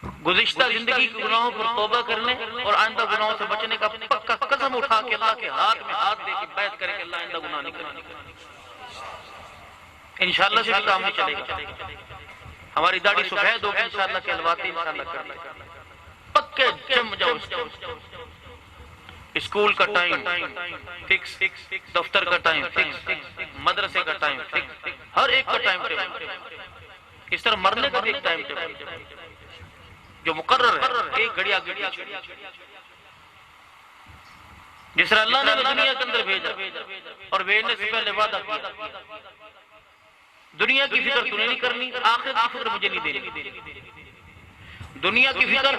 گزشتہ زندگی کے گناہوں پر توبہ کرنے اور آئندہ گناہوں سے بچنے کا پکا قسم اٹھا کے اللہ کے ہاتھ میں ہاتھ دے کے بیعت کرے کہ اللہ آئندہ گناہ نہیں کریں گے، انشاءاللہ سے بھی کام نہیں چلے گا۔ ہماری داڑھی سفید ہوگی انشاءاللہ کے الواتے انشاءاللہ کر دیں، پکے جم جاؤ اس کے۔ اسکول کا ٹائم فکس، دفتر کا ٹائم فکس، مدرسے کا ٹائم فکس، ہر ایک کا ٹائم ٹیبل۔ اس طرح مرنے کا بھی ایک ٹائم ٹیبل جو مقرر ہے، ایک گھڑی آگے پیچھے۔ جس طرح اللہ نے دنیا کے اندر بھیجا اور بھیجنے سے پہلے وعدہ کیا، دنیا کی فکر تو نہیں کرنی، آخرت کی فکر مجھے نہیں دینی۔ دنیا کی فکر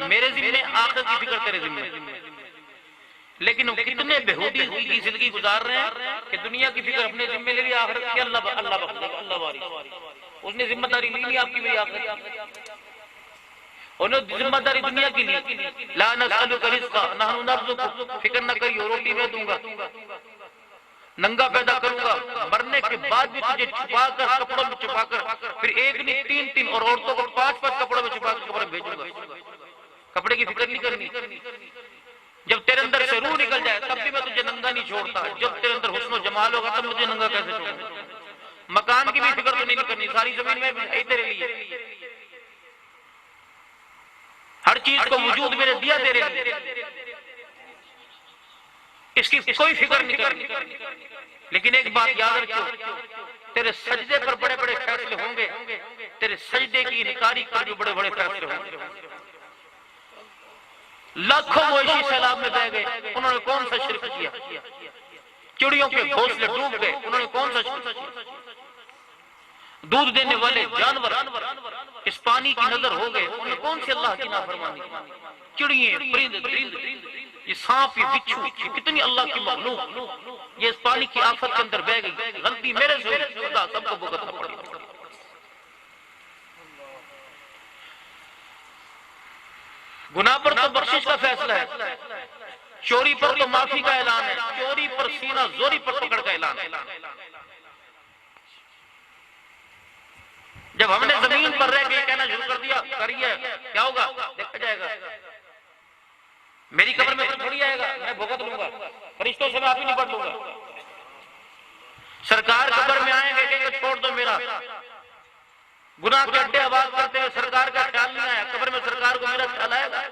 میرے ذمہ، آخرت کی فکر تیرے ذمہ۔ لیکن وہ کتنے بےہودی کی زندگی گزار رہے ہیں کہ دنیا کی فکر اپنے ذمہ لے لی، آخرت کی اللہ بخشے گا، اللہ باری۔ اس نے ذمہ داری لی نہیں آپ کی میری آخرت، انہوں ذمہ داری دنیا کی لی۔ لا نسألک رزقا نحن نرزقک، فکر نہ کریو روٹی میں دوں گا، ننگا پیدا کروں گا، مرنے کے بعد بھی تجھے چھپا کر کپڑوں میں چھپا کر، پھر ایک نہیں تین تین اور عورتوں کو 5 کپڑوں میں چھپا کر قبر میں بھیجوں گا۔ کپڑے کی فکر نہیں کرنی۔ جب تیرے اندر سے روح نکل جائے تب بھی میں تجھے ننگا نہیں چھوڑتا، جب تیرے اندر حسن و جمال ہوگا تب مجھے ننگا کیسے چھوڑوں۔ مکان کی بھی فکر تو نہیں کرنی، ساری زمین میں بھی ہے تیرے لیے، ہر چیز کو وجود میرے دیا تیرے لیے، اس کی کوئی فکر نہیں کرنی۔ لیکن ایک بات یاد رکھو، تیرے سجدے پر بڑے بڑے فیصلے ہوں گے، تیرے سجدے کی انکاری پر بھی بڑے بڑے فیصلے ہوں گے۔ لاکھوں مویشی سیلاب میں بہ گئے، انہوں نے کون سا شرک کیا؟ چڑیوں کے گھونسلے ڈوب گئے، انہوں نے کون سا شرک کیا؟ دودھ دینے والے جانور اس پانی کی نظر ہو گئے، انہوں نے کون سے اللہ کی نافرمانی کی؟ چڑیے، پرندے، یہ سانپ، یہ بچھو، یہ کتنی اللہ کی مخلوق یہ اس پانی کی آفت کے اندر بہ گئی۔ غلطی میرے سے ہوئی، خدا سب کو بھگتنا پڑی۔ گناہ پر تو بخشش کا فیصلہ ہے، چوری پر تو معافی کا اعلان ہے، چوری پر سینہ زوری پر پکڑ کا اعلان ہے۔ جب ہم نے زمین پر رہ کے کہنا شروع کر دیا کریے کیا ہوگا دیکھا جائے گا، میری قبر میں تھوڑی آئے گا، میں بھگت لوں گا، فرشتوں سے میں آپ ہی نپٹ لوں گا۔ سرکار قبر میں آئیں گے کہ چھوڑ دو میرا، گناہ کے اڈے آباد کرتے ہوئے سرکار کا خیال نہیں آیا، قبر میں سرکار کو میرا خیال آئے گا۔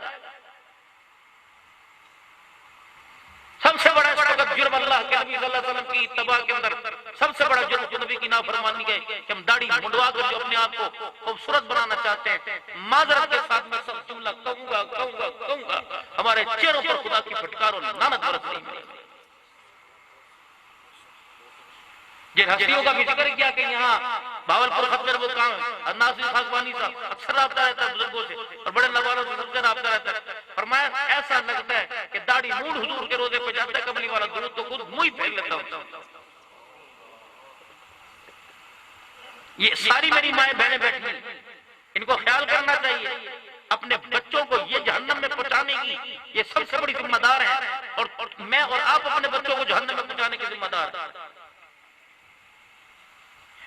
سب سے بڑا جرم اللہ کے نبی صلی اللہ علیہ وسلم کی اتباع کے اندر سب سے بڑا جرم جو نبی کی نافرمانی ہے کہ ہم داڑھی منڈوا کر جو اپنے آپ کو خوبصورت بنانا چاہتے ہیں، معذرت کے ساتھ میں سب جملہ کہوں گا، ہمارے چہروں پر خدا کی پھٹکار اور لعنت برس رہی ہے۔ جن ہستیوں کا بھی ذکر کیا کہ یہاں بھاولپور خط میں وہ کام ناصر خاکوانی صاحب اکثر رابطہ رہتا ہے بزرگوں سے اور بڑے نوالوں سے سب سے رابطہ رہتا ہے، فرمایا ایسا لگتا ہے کہ داڑھی مونڈ حضور کے روزے پہ جاتا ہے، کملی والا درود تو خود منہ ہی پھیر لیتا ہوں۔ یہ ساری میری مائیں بہنیں بیٹھی ہیں، ان کو خیال کرنا چاہیے، اپنے بچوں کو یہ جہنم میں پہنچانے کی یہ سب سے بڑی ذمہ دار ہیں، اور میں اور آپ اپنے بچوں کو جہنم میں پہنچانے کی ذمہ دار ہیں۔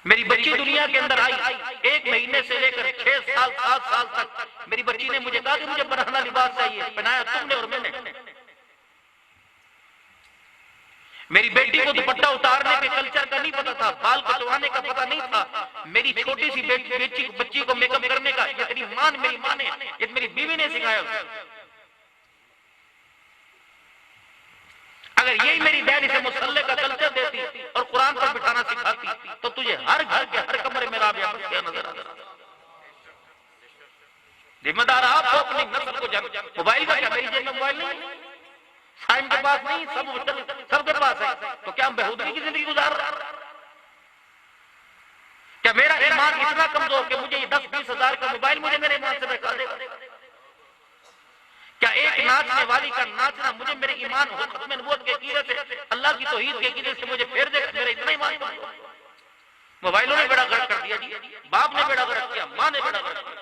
میری بچی دنیا کے اندر آئی 1 مہینے سے لے کر 6 سال 7 سال تک میری بچی نے مجھے کہا کہ مجھے برہنہ لباس چاہیے، پہنایا تم نے اور میں نے۔ میری بیٹی کو دوپٹہ اتارنے کے کلچر کا نہیں پتا تھا، بال کٹوانے کا پتا نہیں تھا، میری چھوٹی سی بچی کو میک اپ کرنے کا یہ میری ماں نے یہ میری بیوی نے سکھایا۔ اگر یہی میری بہن اسے مصلی کا کلچر دیتی اور قرآن پر بٹھانا سکھاتی تو تجھے ہر گھر کے ہر کمرے میں رابعہ بچیاں نظر آتا۔ ذمہ دار آپ کو اپنی نسل کو موبائل کا کیا، میری جیب میں موبائل نہیں، سائن کے پاس نہیں، سب کے پاس ہے، تو کیا ہم بہودگی کی زندگی گزار رہے ہیں؟ کیا میرا ایمان اتنا کمزور کہ مجھے یہ 10-20 ہزار کا موبائل مجھے میرے ایمان سے بہکا دے گا؟ کیا ایک ناچنے والی کا ناچنا مجھے میرے ایمان اور ختم نبوت کے عقیدے سے، اللہ کی توحید کے عقیدے سے مجھے پھیر دے گا؟ میرا اتنا ایمان نہیں۔ موبائلوں نے بیڑا غرق کر دیا جی، باپ نے بیڑا غرق کیا، ماں نے بیڑا غرق کیا۔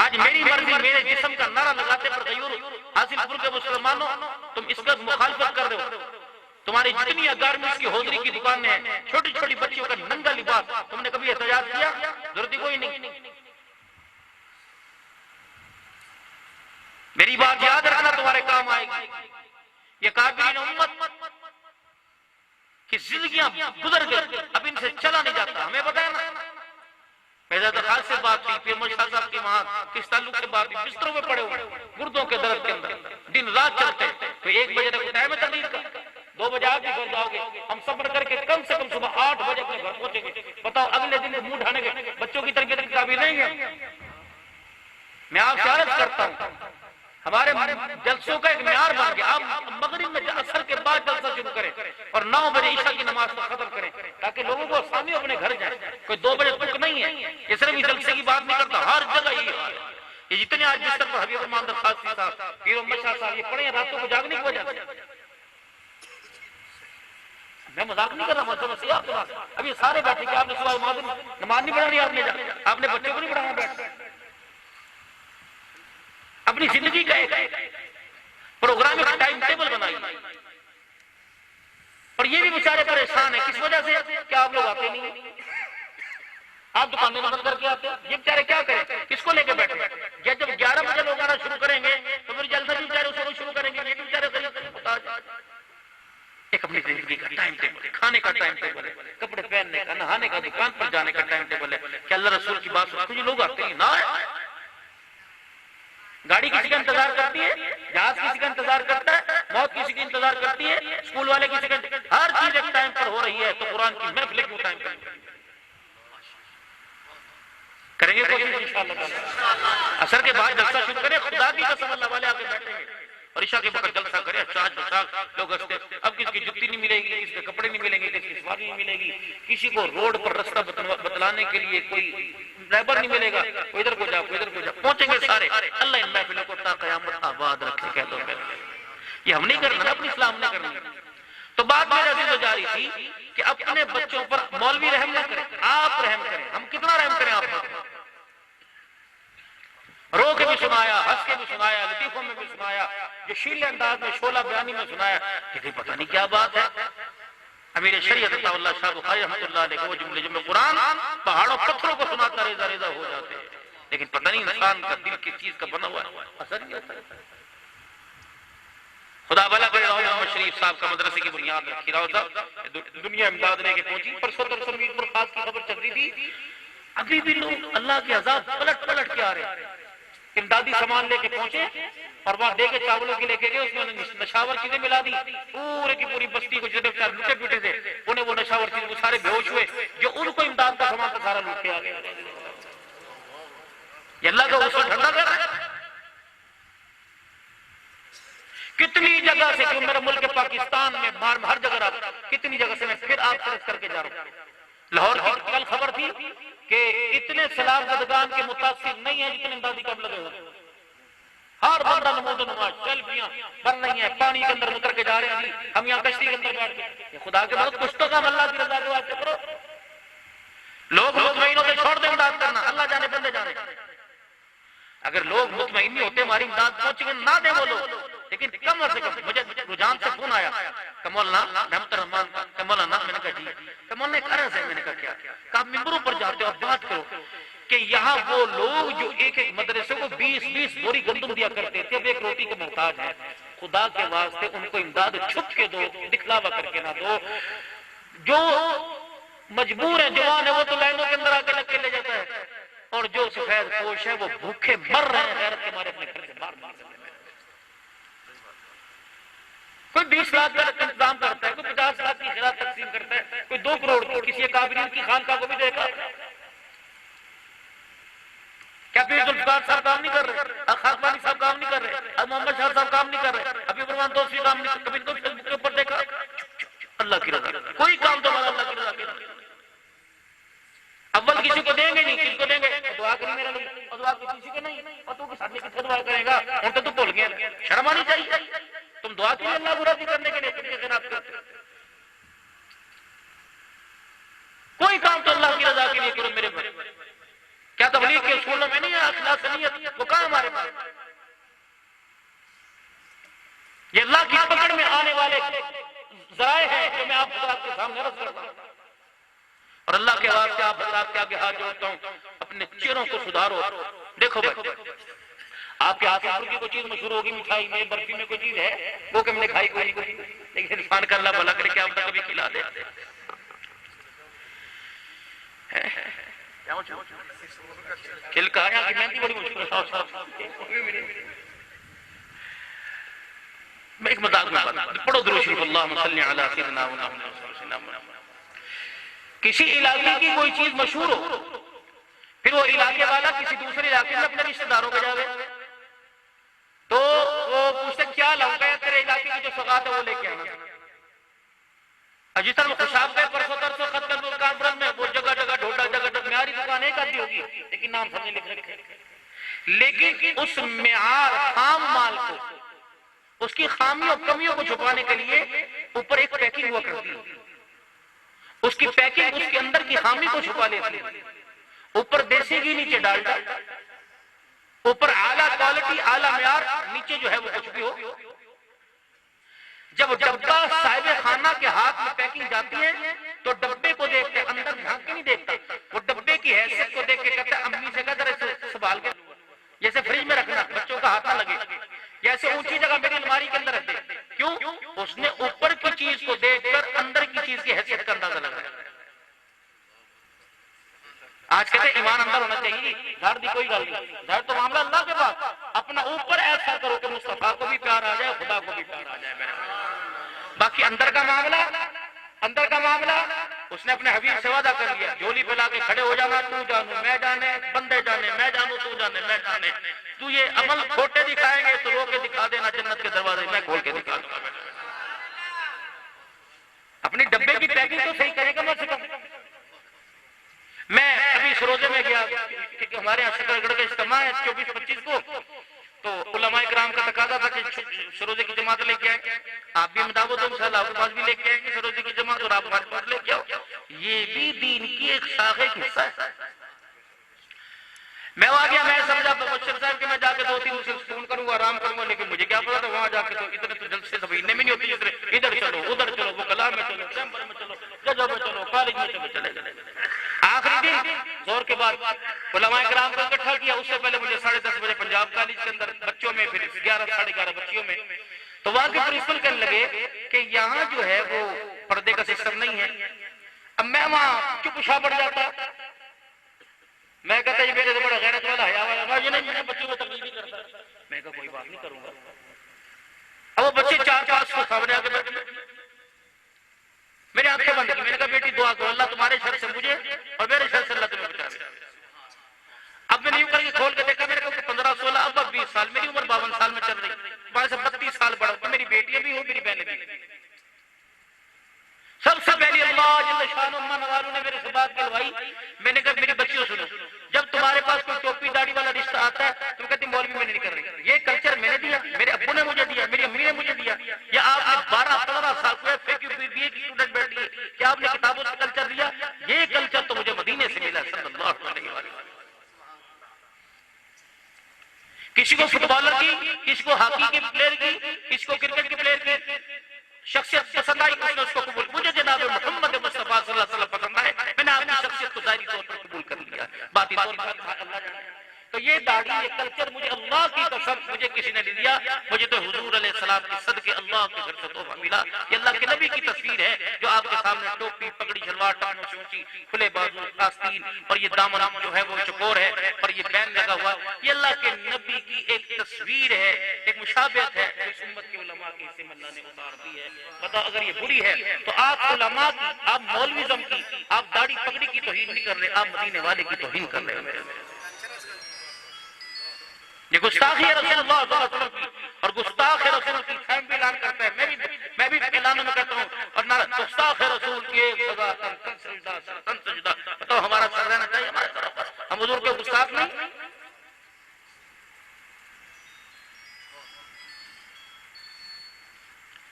آج میری مرضی میرے جسم کا نعرہ لگاتے پر غیور حاصل پور کے مسلمانوں تم اس کا مخالفت کر رہے ہو۔ تمہاری جتنی گارمنٹس کی ہوزری کی دکانیں ہیں، چھوٹی چھوٹی بچیوں کا ننگا لباس، تم نے کبھی احتجاج کیا؟ ضرورت کوئی نہیں. میری بات یاد رکھنا تمہارے کام آئے گی. یہ کافرین امت کی زندگیاں گزر گئی, اب ان سے چلا نہیں جاتا. ہمیں پتہ ہے نا, پیدا درخواست سے بات تھی, پھر مجھ صاحب کی وہاں کس تعلق سے بات تھی, بستروں میں پڑے ہوئے گردوں کے درد کے اندر دن رات چلتے. تو 1 بجے تک ٹائم ہے تقریر کا, 2 بجے آپ بھی گھر جاؤ گے. ہم صبر کر کے کم سے کم صبح 8 بجے اپنے گھر پہنچیں گے. بتاؤ اگلے دن منہ ڈھانے گے, بچوں کی تربیت کی قابل نہیں ہے. میں آپ سے عرض کرتا ہوں, ہمارے جلسوں کا ایک معیار بن گیا. آپ مغرب میں عصر کے بعد جلسہ شروع کریں اور 9 بجے عشاء کی نماز کو ختم کریں, تاکہ لوگوں کو آسانی اپنے گھر جائیں. کوئی 2 بجے تک نہیں ہے. یہ صرف اس جلسے کی بات نہیں کرتا, ہر جگہ یہی حال ہے. یہ جتنے آج بستر پر حبیب الرحمان درخواست صاحب, پیر محمد شاہ صاحب, یہ پڑھے ہیں راتوں کو جاگنے کی وجہ سے. میں مذاق نہیں کر رہا ہوں. اب یہ سارے بیٹھے کہ آپ نے صبح نماز نہیں پڑھانی, آپ نے بچوں کو نہیں پڑھانا. بیٹھ اپنی زندگی کا ایک پروگرام, ایک ٹائم ٹیبل بنائی. اور یہ بھی بیچارے پریشان ہیں, کس وجہ سے کہ آپ لوگ آتے نہیں ہیں. آپ دکانیں بند کر کے آتے ہیں. یہ بیچارے کیا کریں, کس کو لے کے بیٹھے. جب 11 بجے لوگ آنا شروع کریں گے تو پھر جلسہ بھی بیچارے شروع کریں گے. یہ بھی بیچارے ایک اپنی زندگی کا ٹائم ٹیبل ہے, کھانے کا ٹائم ٹیبل ہے, کپڑے پہننے کا, نہانے کا, دکان پر جانے کا ٹائم ٹیبل ہے. کہ اللہ رسول کی بات سن, لوگ آتے ہیں نہ. گاڑی کسی کا انتظار کرتی ہے, جہاز کسی کا انتظار کرتا ہے, موت کسی کا انتظار کرتی ہے, اسکول والے کسی کا, ہر چیز ایک ٹائم پر ہو رہی ہے. تو قرآن کی محفل کیوں ٹائم پر کریں گے کوشش انشاءاللہ. عصر کے بعد جلسہ شروع کریں, خدا کی قسم اللہ والے آ کے بیٹھیں گے, اور عشاء کے وقت جلسہ کریں. لوگ ہنستے, اب کسی کی جُتی نہیں ملے گی, کسی کے کپڑے نہیں ملیں گے, کسی کی سواری نہیں ملے گی, کسی کو روڈ پر رستہ بتلانے کے لیے کوئی ڈرائیور نہیں ملے گا. کوئی ادھر کو جا, کوئی ادھر کو جا, پہنچیں گے سارے. اللہ ان محفلوں کو تا قیامت آباد رکھے. کہہ دو یہ ہم نہیں کرنا, اپنی اسلام نہیں کرنا. تو بات میرے عزیز و جاری تھی کہ اپنے بچوں پر مولوی رحم نہ کریں, آپ رحم کریں. ہم کتنا رحم کریں آپ پر. رو کے بھی سنایا, ہنس کے بھی سنایا, لطیفوں میں بھی سنایا, جو شیل انداز میں شعلہ بیانی میں سنایا. لیکن پتہ نہیں کیا بات ہے. امیر شریعت عطا اللہ شاہ بخاری رحمۃ اللہ علیہ وہ جملے قرآن پہاڑوں پتھروں کو سناتا ریزہ ریزہ ہو جاتے ہیں. لیکن پتہ نہیں انسان کا دل کس چیز کا بنا ہوا ہے, اثر نہیں ہوتا. خدا بھلا کرے. محمد شریف صاحب کا مدرسے کی بنیاد رکھی. راؤ صاحب دنیا امداد لے کے پہنچی. پرسوں ترسوں میر پر خاص کی خبر چل رہی تھی, ابھی بھی لوگ اللہ کے عذاب پلٹ پلٹ کے آ رہے ہیں. امدادی سامان لے کے پہنچے اور وہاں دے کے چاولوں کے لے کے گئے, اس میں نشاور چیزیں ملا دی. پورے کی پوری بستی کو جتنے چار لوٹے پیٹے تھے, انہیں وہ نشاور چیز, وہ سارے بے ہوش ہوئے. جو ان کو امداد کا سامان تھا سارا لوٹ کے آ گیا. یہ اللہ کا غصہ ٹھنڈا کر رہا ہے. کتنی جگہ سے, کہ میرا ملک پاکستان میں ہر جگہ رہا, کتنی جگہ سے میں پھر آپ سے کر کے جا رہا ہوں. لاہور کی کل خبر تھی کہ اتنے سیلاب زدگان کے متاثر نہیں ہیں جتنے امدادی کیمپ لگے ہوئے. ہر بندہ نمود و نماز, سیلفیاں بن رہی ہیں, پانی کے اندر اتر کے جا رہے ہیں. جی ہم یہاں کشتی کے اندر بیٹھ کے, خدا کے بعد کچھ تو کام اللہ کی رضا کے واسطے کرو. لوگ مطمئن ہوتے چھوڑ دیں امداد کرنا, اللہ جانے بندے جانے. اگر لوگ مطمئن نہیں ہوتے ہماری امداد پہنچیں گے نہ دیں وہ لوگ. لیکن کم سے کم مجھے رجحان سے فون آیا کہ مولانا رحمت الرحمان کا, کہ مولانا, میں نے کہا جی, کہ مولانا ایک عرض ہے. میں نے کہا کیا, کہ آپ ممبروں پر جاتے ہو, آپ بات کرو کہ یہاں وہ لوگ جو ایک ایک مدرسے کو 20-20 بوری گندم دیا کرتے تھے, اب ایک روٹی کے محتاج ہیں. خدا کے واسطے ان کو امداد چھپ کے دو, دکھلاوا کر کے نہ دو. جو مجبور ہے, جوان ہے, وہ تو لائنوں کے اندر آ کے لگ کے لے جاتا ہے, اور جو سفید پوش ہے وہ بھوکے مر رہے ہیں غیرت کے مارے اپنے گھر سے باہر مار سکتے. کوئی 20 لاکھ کا انتظام کرتا ہے, کوئی 50 لاکھ کی خیرات تقسیم کرتا ہے, کوئی 2 کروڑ کی کسی کابرین کی خانقاہ کو بھی دے گا. کیا پیر ذوالفقار صاحب کام نہیں کر رہے, خاکوانی صاحب کام نہیں کر رہے, محمد شاہ صاحب کام نہیں کر رہے, ابھی عمران دوسری کام نہیں, کبھی کو فیس بک کے اوپر دیکھا. اللہ کی رضا, کوئی کام تو اللہ کی رضا کے نہیں. اول کسی کو دیں گے نہیں, کس کو دیں گے, دعا کری میرا لوگ, اور دعا کسی کو نہیں, اور تو کے ساتھ میں کس کو دعا کرے گا, ان تو بھول گیا. شرم آنی چاہیے. تم دعا کے لیے اللہ کو راضی کرنے کے لیے تم کے خلاف کرتے. کوئی کام تو اللہ کی رضا کے لیے کرو میرے بھائی. کیا تبلیغ کے اصولوں میں نہیں ہے اخلاص نیت, وہ کہاں ہمارے پاس. یہ اللہ کی پکڑ میں آنے والے ذرائع ہیں جو میں آپ کے سامنے رکھ کرتا ہوں. اور اللہ کے واسطے آپ کے آگے ہاتھ جوڑتا ہوں, اپنے چہروں کو سدھارو. دیکھو بھائی آپ کے ہاتھ کی کوئی چیز مشہور ہوگی مٹھائی میں برفی میں کوئی چیز ہے وہ کہ ہم نے کھائی کوئی نہیں, لیکن انسان کا اللہ بھلا کرے کہ آپ کبھی کھلا دے. کھل کا یہاں کی مہندی بڑی مشکل ہے. میں ایک مذاق میں بات پڑھو درود شریف اللہم صلی علی سیدنا محمد. کسی علاقے کی کوئی چیز مشہور ہو, پھر وہ علاقے والا کسی دوسرے علاقے میں اپنے رشتہ داروں کے جاوے تو وہ پوچھتے کیا لاؤں گا, تیرے علاقے کی جو سوغات ہے وہ لے کے آنا. جس طرح خوشاب گئے پرسوں ترسوں خط کر کانفرنس میں وہ جگہ جگہ ڈھونڈا جگہ جگہ معیاری دکان ایک آتی ہوگی لیکن نام سب نے لکھ رکھے, لیکن اس معیار خام مال کو اس کی خامیوں کمیوں کو چھپانے کے لیے اوپر ایک پیکنگ ہوا کرتی ہے. اس کی پیکنگ اس کے اندر کی خامی کو چھپا لیتی ہے. اوپر دیسی گھی نیچے ڈالڈا, اوپر اعلیٰ کوالٹی اعلیٰ معیار, نیچے جو ہے وہ کچھ بھی ہو. جب ڈبہ صاحب خانہ کے ہاتھ میں پیکنگ جاتی ہے تو ڈبے کو دیکھتے اندر جھانک کے نہیں دیکھتا, وہ ڈبے کی حیثیت کو دیکھ کے کہتا ہے امی سے کہتا ہے سنبھال کے جیسے فریج میں رکھنا بچوں کا ہاتھ نہ لگے, جیسے اونچی جگہ میری الماری کے اندر رکھتے. کیوں؟ اس نے اوپر کی چیز کو دیکھ کر اندر کی چیز کی حیثیت کا اندازہ لگا. آج کہتے ہیں ایمان اندر ہونا چاہیے, دھڑ دی کوئی گل نہیں, دھڑ تو معاملہ اللہ کے پاس. اپنا اوپر ایسا کرو کہ مصطفیٰ کو بھی پیار آ جائے, خدا کو بھی پیار آ جائے. باقی اندر کا معاملہ اس نے اپنے حبیب سے وعدہ کر لیا, جھولی پہ لا کے کھڑے ہو جانا, تو جانو میں جانے, بندے جانے میں جانوں, تو جانے میں جانے. تو یہ عمل کھوٹے دکھائیں گے تو رو کے دکھا دینا, جنت کے دروازے میں کھول کے دکھا دوں گا. اپنی ڈبے کی پیکنگ تو صحیح کرے گا مجھ سے کم. میں ابھی اس روزے میں گیا کہ ہمارے یہاں شکر گڑھ کا اجتماع ہے 24-25 کو, تو علماء کرام کا تقاضا تھا کہ سروزے کی جماعت لے کے آئیں. آپ بھی مداوت انشاءاللہ آپ کے پاس بھی لے کے آئیں گے سروزے کی جماعت, اور آپ ہمارے پاس لے کے آؤ. یہ بھی دین کی ایک شاخ ایک حصہ ہے. میں وہاں گیا, میں سمجھا مبشر صاحب کہ میں جا کے 2-3 سے سکون کروں گا, آرام کروں گا, لیکن مجھے کیا پتا تھا وہاں جا کے تو اتنے تو جلسے زمین میں نہیں ہوتی. ادھر چلو ادھر چلو, وہ کلام میں چلو, چیمبر میں چلو, جگہ میں چلو, کالج میں چلو, چلے. آخری دن زور کے بعد علماء کرام کو اکٹھا کیا. اس سے پہلے مجھے 10:30 بجے پنجاب کالج کے اندر بچوں میں, پھر 11-11:30 بچیوں میں, تو وہاں کے پرنسپل کہنے لگے کہ یہاں جو ہے وہ پردے کا سسٹم نہیں ہے. اب میں وہاں چپ چھا پڑ جاتا, میں کہتا یہ میرے سے بڑا غیرت والا حیا والا, یہ نہیں میں بچوں کو تکلیف نہیں کرتا. میں کہا کوئی بات نہیں کروں گا. اب وہ بچے 4-5 کو سامنے آ کے بیٹھے, میرے آنکھیں بند کی. میں نے کہا بیٹی دعا کرو اللہ تمہارے شر سے مجھے اور میرے شر سے اللہ تمہیں بچا لے. اب میں نے یوں کر کے کھول کے دیکھا, میرے کو 15-16, اب 20 سال, میری عمر 52 سال میں چل رہی, 32 سال بڑا ہوں, میری بیٹیاں بھی ہوں, میری بہنیں بھی. سب سے پہلی اللہ جل شان و منوالوں نے میرے سے بات کہلوائی. میں نے کہا میری بچیوں سنو, جب تمہارے پاس کوئی ٹوپی داڑھی والا رشتہ آتا ہے تم کہتے مولوی میں نہیں کر رہی. یہ کلچر میں نے دیا, میرے ابو نے مجھے دیا, میری امی نے مجھے دیا, یا آپ نے 12-15 سال کو BA کی اسٹوڈنٹ بیٹھی ہے, کیا آپ نے کتابوں سے کلچر لیا؟ یہ کلچر تو مجھے مدینے سے ملا صلی اللہ علیہ وسلم. کسی کو فٹ بالر کی, کسی کو ہاکی کے پلیئر کی, کسی کو کرکٹ کے پلیئر کی شخصیت پسند آئی, اس نے اس کو قبول. مجھے جناب محمد مصطفیٰ صلی اللہ علیہ وسلم پسند آئے, میں نے آپ کی شخصیت کو ظاہری طور پر قبول کر لیا, باطنی طور پر اللہ جانے. تو یہ داڑھی, یہ کلچر مجھے اللہ کی قسم مجھے کسی نے دیا, مجھے تو حضور علیہ السلام کے صدقے اللہ کے گھر سے تحفہ ملا. یہ اللہ کے نبی کی تصویر ہے جو آپ کے سامنے ٹوپی, پگڑی, شلوار, ٹانگوں سے اونچی, کھلے بازو, آستین, اور یہ دامن جو ہے وہ چکور ہے, اور یہ بین لگا ہوا. یہ اللہ کے نبی کی ایک تصویر ہے, ایک مشابہت ہے جو اس امت کے علماء کے حصے میں اللہ نے اتار دی ہے. بتا اگر یہ بری ہے تو آپ علماء کی, آپ مولویزم کی, آپ داڑھی پگڑی کی توہین نہیں کر رہے, آپ مدینے والے کی توہین کر رہے ہیں. یہ گستاخی ہے رسول اللہ صلی اللہ علیہ وسلم کی, اور گستاخ رسول کی خیم بھی اعلان کرتا ہے, میں بھی اعلانوں میں کرتا ہوں. اور نہ گستاخ رسول کی ایک سزا تن سجدہ. بتاؤ ہمارا سر رہنا چاہیے ہمارے طرف پر, ہم حضور کے گستاخ نہیں.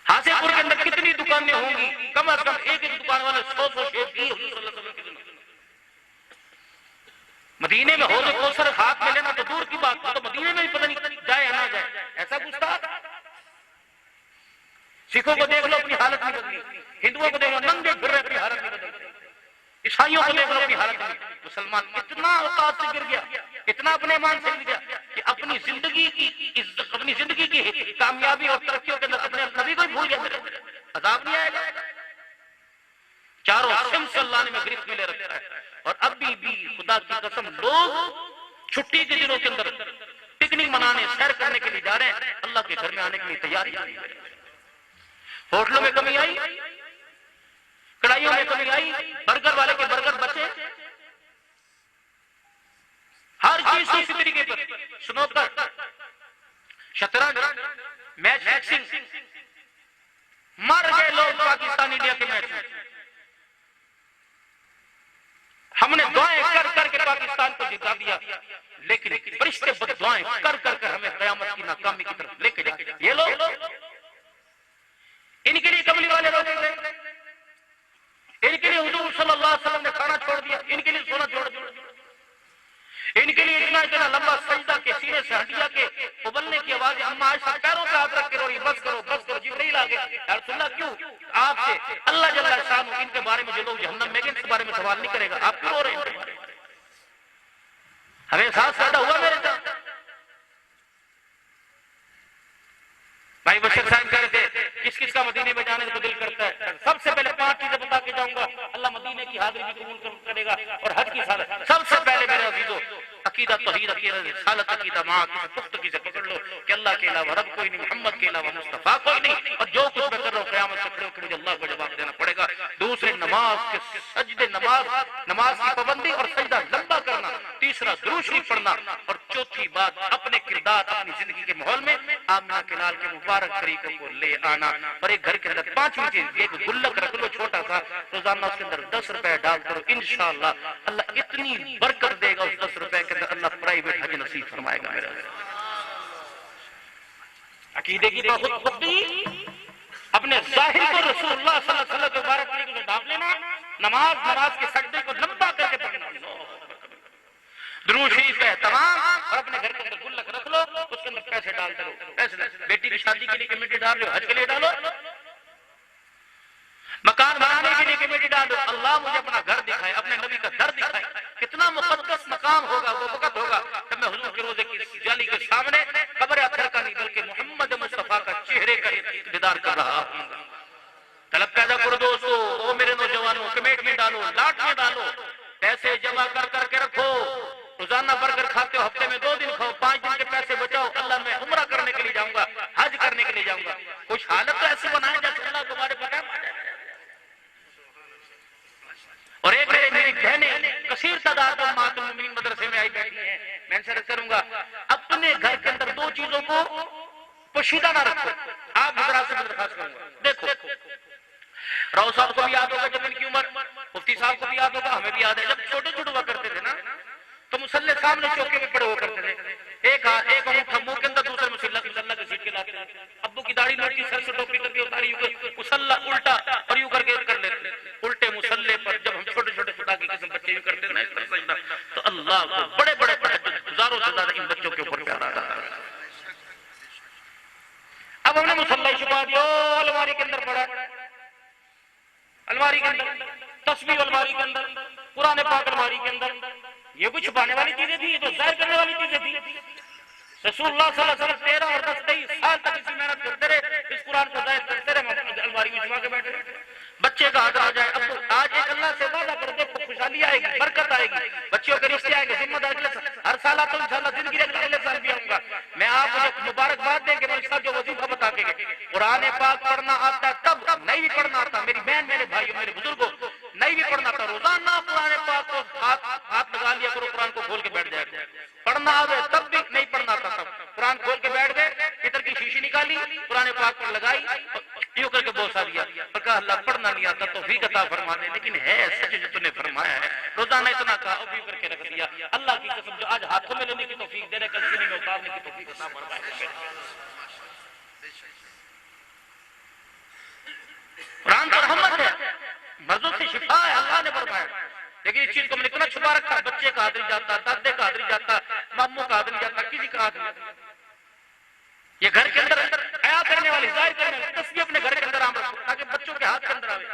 حاصل پور کے اندر کتنی دکانیں ہوں گی, کم از کم ایک دکان والے 100 شیف کی حضور صلی اللہ علیہ وسلم کی زندگی. مدینے میں حوض کوثر ہاتھ میں لینا تو دور کی بات, تو مدینے میں بھی پتہ نہیں جائے یا نہ جائے. ایسا گستاخ. سکھوں کو دیکھ لو اپنی حالت نہیں بدلی, ہندوؤں کو دیکھ لو ننگے پھر رہے اپنی حالت نہیں بدلی. عیسائیوں کو دیکھ لو اپنی حالت میں، مسلمان اتنا اوقات سے گر گیا، اتنا اپنے ایمان سے گر گیا کہ اپنی زندگی کی عزت، اپنی زندگی کی کامیابی اور ترقیوں کے اندر اپنے نبی کو ہی بھول گیا، میرے عذاب نہیں آئے گا؟ چاروں سمت سے اللہ نے میں گرفت میں لے رکھا ہے، اور ابھی بھی خدا کی قسم لوگ چھٹی کے دنوں کے اندر پکنک منانے، سیر کرنے کے لیے جا رہے ہیں، اللہ کے گھر میں آنے کے لیے تیاری ہے۔ ہوٹلوں میں کمی آئی، کڑھائیوں میں کمی آئی، برگر والے کے برگر بچے، ہر چیز اسی طریقے پر، سنوکر، شطرنج، میچ فکسنگ، مر گئے لوگ پاکستان انڈیا کے میچ میں۔ ہم نے دعائیں کر کر کے پاکستان کو جتا دیا، لیکن فرشتے بد دعائیں کر کر کر ہمیں قیامت کی ناکامی کی طرف لے کے جائیں۔ یہ لوگ ان کے لیے کملی والے روزے تھے، ان کے لیے حضور صلی اللہ علیہ وسلم نے کھانا چھوڑ دیا، ان کے لیے سونا چھوڑ دیا، ان کے لیے اتنا لمبا سجدہ کے سینے سے ہڈیا کے ابلنے کی آواز، اما عائشہ پیروں پہ ہاتھ رکھ کے رو رہی، بس کرو بس کرو، جبرائیل آ گئے، یا رسول اللہ کیوں؟ آپ سے اللہ جل شانہ ان کے بارے میں جو لوگ جہنم میں گئے ان کے بارے میں سوال نہیں کرے گا، آپ کیوں رو رہے ہیں ان کے بارے میں؟ ہمیں ساتھ پیدا ہوا میرے ساتھ۔ بھائی بشر صاحب کہہ رہے تھے کس کس کا مدینے میں جانے کو دل کرتا ہے؟ سب سے پہلے 5 چیزیں بتا کے جاؤں گا، اللہ مدینے کی حاضری بھی قبول کرے گا اور حج کی سعادت۔ سب سے پہلے میرے عزیزو عقیدہ توحید، عقیدہ رسالت، عقیدہ ماں کی پختگی سے پکڑ لو کہ اللہ کے علاوہ رب کوئی نہیں، محمد کے علاوہ مصطفیٰ کوئی نہیں، اور جو کچھ میں کر رہا ہوں قیامت سے کھڑے ہو کہ مجھے اللہ کو جواب دینا پڑے گا۔ دوسرے نماز کے سجدے، نماز کی پابندی اور سجدہ لمبا کرنا۔ تیسرا درود شریف پڑھنا، اور چوتھی بات اپنے کردار، اپنی زندگی کے ماحول میں آمنہ کے لال کے مبارک طریقوں کو لے آنا، اور ایک گھر کے اندر 5ویں چیز ایک گلک رکھ لو چھوٹا سا، روزانہ اس کے اندر 10 روپے ڈال کرو، انشاءاللہ اللہ اتنی برکت دے گا اس 10 روپے کے اندر، اللہ پرائیویٹ حج نصیب فرمائے گا میرا۔ عقیدے کی تو خود اپنے ظاہر کو رسول اللہ صلی اللہ علیہ وسلم کے مبارک طریقے سے ڈھانپ لینا، نماز کے سجدے کو لمبا کر کے پڑھنا، درود شریف ہے تمام، اور اپنے گھر کے اندر گلک رکھ لو، اس کے اندر پیسے ڈالتے رہو، پیسے بیٹی کی شادی کے لیے کمیٹی ڈال رہے ہو، حج کے لیے ڈالو، مکان بنانے کے لیے کمیٹی ڈالو، اللہ مجھے اپنا گھر دکھائے، اپنے نبی کا گھر دکھائے، کتنا مقدس مقام ہوگا وہ وقت ہوگا جب میں حضور کے روزے کی جالی کے سامنے قبر اطہر کا نہیں بلکہ محمد مصطفیٰ کا چہرے کا دیدار کر رہا ہوں۔ طلب پیدا کرو دوستو، او میرے نوجوانوں، کمیٹ میں ڈالو، لاٹ میں ڈالو، پیسے جمع کر کر کے رکھو، روزانہ برگر کھاتے ہو، ہفتے میں 2 دن کھاؤ، 5 دن کے پیسے بچاؤ، اللہ میں عمرہ کرنے کے لیے جاؤں گا، حج کرنے کے لیے جاؤں گا۔ کچھ حالت تو ایسی بنائے جیسے اللہ تمہارے پتہ۔ اور ایک میری بہنیں کثیر تعداد میں امہات المومنین مدرسے میں آئی بیٹھی ہیں، میں ان سے عرض کروں گا اپنے گھر کے اندر 2 چیزوں کو پوشیدہ نہ رکھو، آپ حضرات سے درخواست کروں گا۔ دیکھو راؤ صاحب کو بھی یاد ہوگا جب ان کی عمر، مفتی صاحب کو بھی یاد ہوگا، ہمیں بھی یاد ہے جب چھوٹے چھوٹے ہوا کرتے تھے نا تو مسلح سامنے چوکے میں پڑے ہوا کرتے تھے، ایک انگوٹھا منہ کے اندر، دوسرے مسلح کے سیٹ کے لاتے تھے، ابو کی داڑھی لڑکی سر سے ٹوپی کر کے اتاری، مسلح الٹا اور یوں کر کے کر لیتے، الٹے مسلح پر جب ہم چھوٹے چھوٹے خدا کی قسم بچے یوں کرتے نا اس طرح سجدہ، تو اللہ کو بڑے بڑے تہجد ہزاروں سے زیادہ ان بچوں کے اوپر پیار آتا ہے۔ اب ہم نے مسلح چھپا دیا، الماری کے اندر پڑا، الماری کے اندر تسبیح، الماری کے اندر قرآن پاک، الماری کے اندر، یہ کچھ چھپانے والی چیزیں تھی، یہ تو ظاہر کرنے والی چیزیں تھی۔ رسول اللہ صلی اللہ علیہ وسلم 13 اور 10 23 سال تک اسی محنت کرتے رہے، اس قرآن کو ظاہر کرتے رہے، الماری میں چھپا کے بیٹھے رہے۔ بچے کا حاضر ہو جائے، اب آج ایک اللہ سے وعدہ کر دے، خوشحالی آئے گی، برکت آئے گی، بچوں کے رشتے آئیں گے، ذمہ داری ہر سال آتا ہوں انشاءاللہ، زندگی رکھ اگلے سال بھی آؤں گا میں، آپ مجھے مبارکباد دیں کہ میرے ساتھ جو وظیفہ بتا کے گئے، قرآن پاک پڑھنا آتا تب، نہیں بھی پڑھنا آتا، میری بہن، میرے بھائیوں، میرے بزرگوں، نہیں بھی پڑھنا آتا، روزانہ قرآن پاک کو ہاتھ لگا لیا کرو، قرآن کو کھول کے بیٹھ جائے، پڑھنا آوے تب بھی، نہیں پڑھنا آتا تب قرآن کھول کے بیٹھ گئے، ادھر کی شیشی نکالی، قرآن پاک پر لگائی، یوں کر کے بوسا دیا اور کہا اللہ پڑھنا نہیں آتا توفیق عطا فرما دے، لیکن ہے سچ جو تُو نے فرمایا ہے، روزانہ اتنا کہا اور بھی کر کے رکھ دیا۔ اللہ کی قسم جو آج ہاتھوں میں لینے کی توفیق دے رہے، کل سینے میں اتارنے کی توفیق عطا فرمائے۔ قرآن تو رحمت ہے، مرضوں سے شفا ہے، اللہ نے فرمایا، لیکن اس چیز کو ہم نے اتنا چھپا رکھا، بچے کا ہاتھ نہیں جاتا، دادے کا ہاتھ نہیں جاتا، ماموں کا ہاتھ نہیں جاتا، کسی کا ہاتھ نہیں جاتا۔ یہ گھر کے اندر حیا کرنے والی، ظاہر کرنے والی تصویر اپنے گھر کے اندر عام رکھو تاکہ بچوں کے ہاتھ کے اندر آوے۔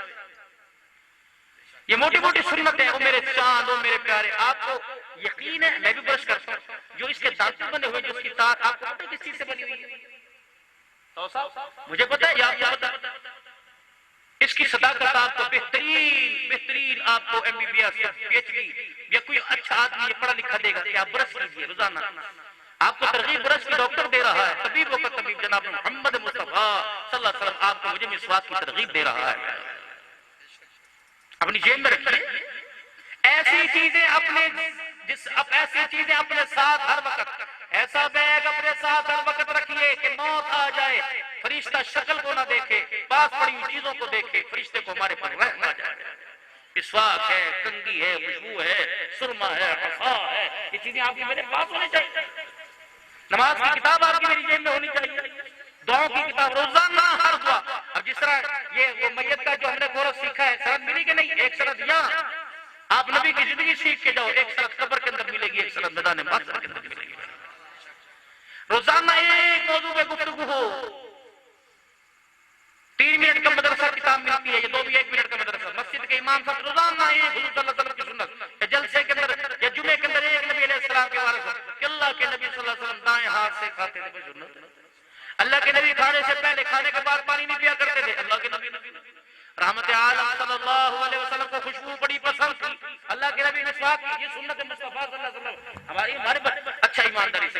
یہ موٹی موٹی سنتیں، وہ میرے چاند، وہ میرے پیارے، آپ کو یقین ہے میں بھی برش کرتا ہوں، جو اس کے دانت بنے ہوئے، جو اس کی تار، آپ کو پتہ ہے کس چیز سے بنی ہوئی ہے؟ تو صاحب مجھے پتہ ہے یا آپ کو پتہ ہے؟ اس کی صداقت آپ کو بہترین آپ کو ایم بی بی ایس یا پی ایچ ڈی یا کوئی اچھا آدمی یہ پڑھا لکھا دے گا کہ آپ برش کیجیے روزانہ. آپ کو ترغیب برش کی ڈاکٹر دے رہا ہے، طبیبوں کا طبیب جناب محمد مصطفیٰ صلی اللہ علیہ وسلم آپ کو مجھے مسواک کی ترغیب دے رہا ہے. اپنی جیب میں رکھیے ایسی چیزیں اپنے ساتھ ہر وقت، ایسا بیگ اپنے ساتھ ہر وقت رکھیے کہ موت آ جائے فرشتہ شکل کو نہ دیکھے، پاس پڑی ہوئی چیزوں کو دیکھے، فرشتے کو ہمارے پر رحم آ جائے. مسواک ہے، کنگھی ہے، خوشبو ہے، سرما ہے، حصا ہے، یہ چیزیں آپ کی میرے پاس ہونی چاہیے. نماز کی کتاب آپ کی میری جیب میں ہونی چاہیے، دعاؤں کی کتاب روزانہ ہر دعا. اب جس طرح یہ وہ میت کا جو ہم نے غور سیکھا ہے، سند ملی کہ نہیں؟ ایک سند یہاں آپ نبی کی زندگی سیکھ کے جاؤ، ایک سند قبر کے اندر ملے گی، ایک سند میدان محشر کے اندر ملے گی. روزانہ ایک موضوع پہ گفتگو ہو. 3 منٹ کا مدرسہ کتاب ملتی ہے، یہ 2 بھی 1 منٹ کا مدرسہ. مسجد کے امام صاحب روزانہ ایک حضور صلی اللہ علیہ وسلم کی سنت یا جلسے کے اندر یا جمعے کے اندر ایک نبی علیہ السلام کے وارث ہو کہ اللہ کے نبی صلی اللہ علیہ وسلم دائیں ہاتھ سے کھاتے تھے. اللہ کے نبی کھانے سے پہلے کھانے کے بعد پانی نہیں پیا کرتے تھے. اللہ کے نبی رحمت عالم صلی اللہ علیہ وسلم کو خوشبو بڑی پسند تھی. اللہ کے نبی مسواک کی، یہ سنت مصطفیٰ صلی اللہ علیہ وسلم ہمارے اچھا ایمانداری سے.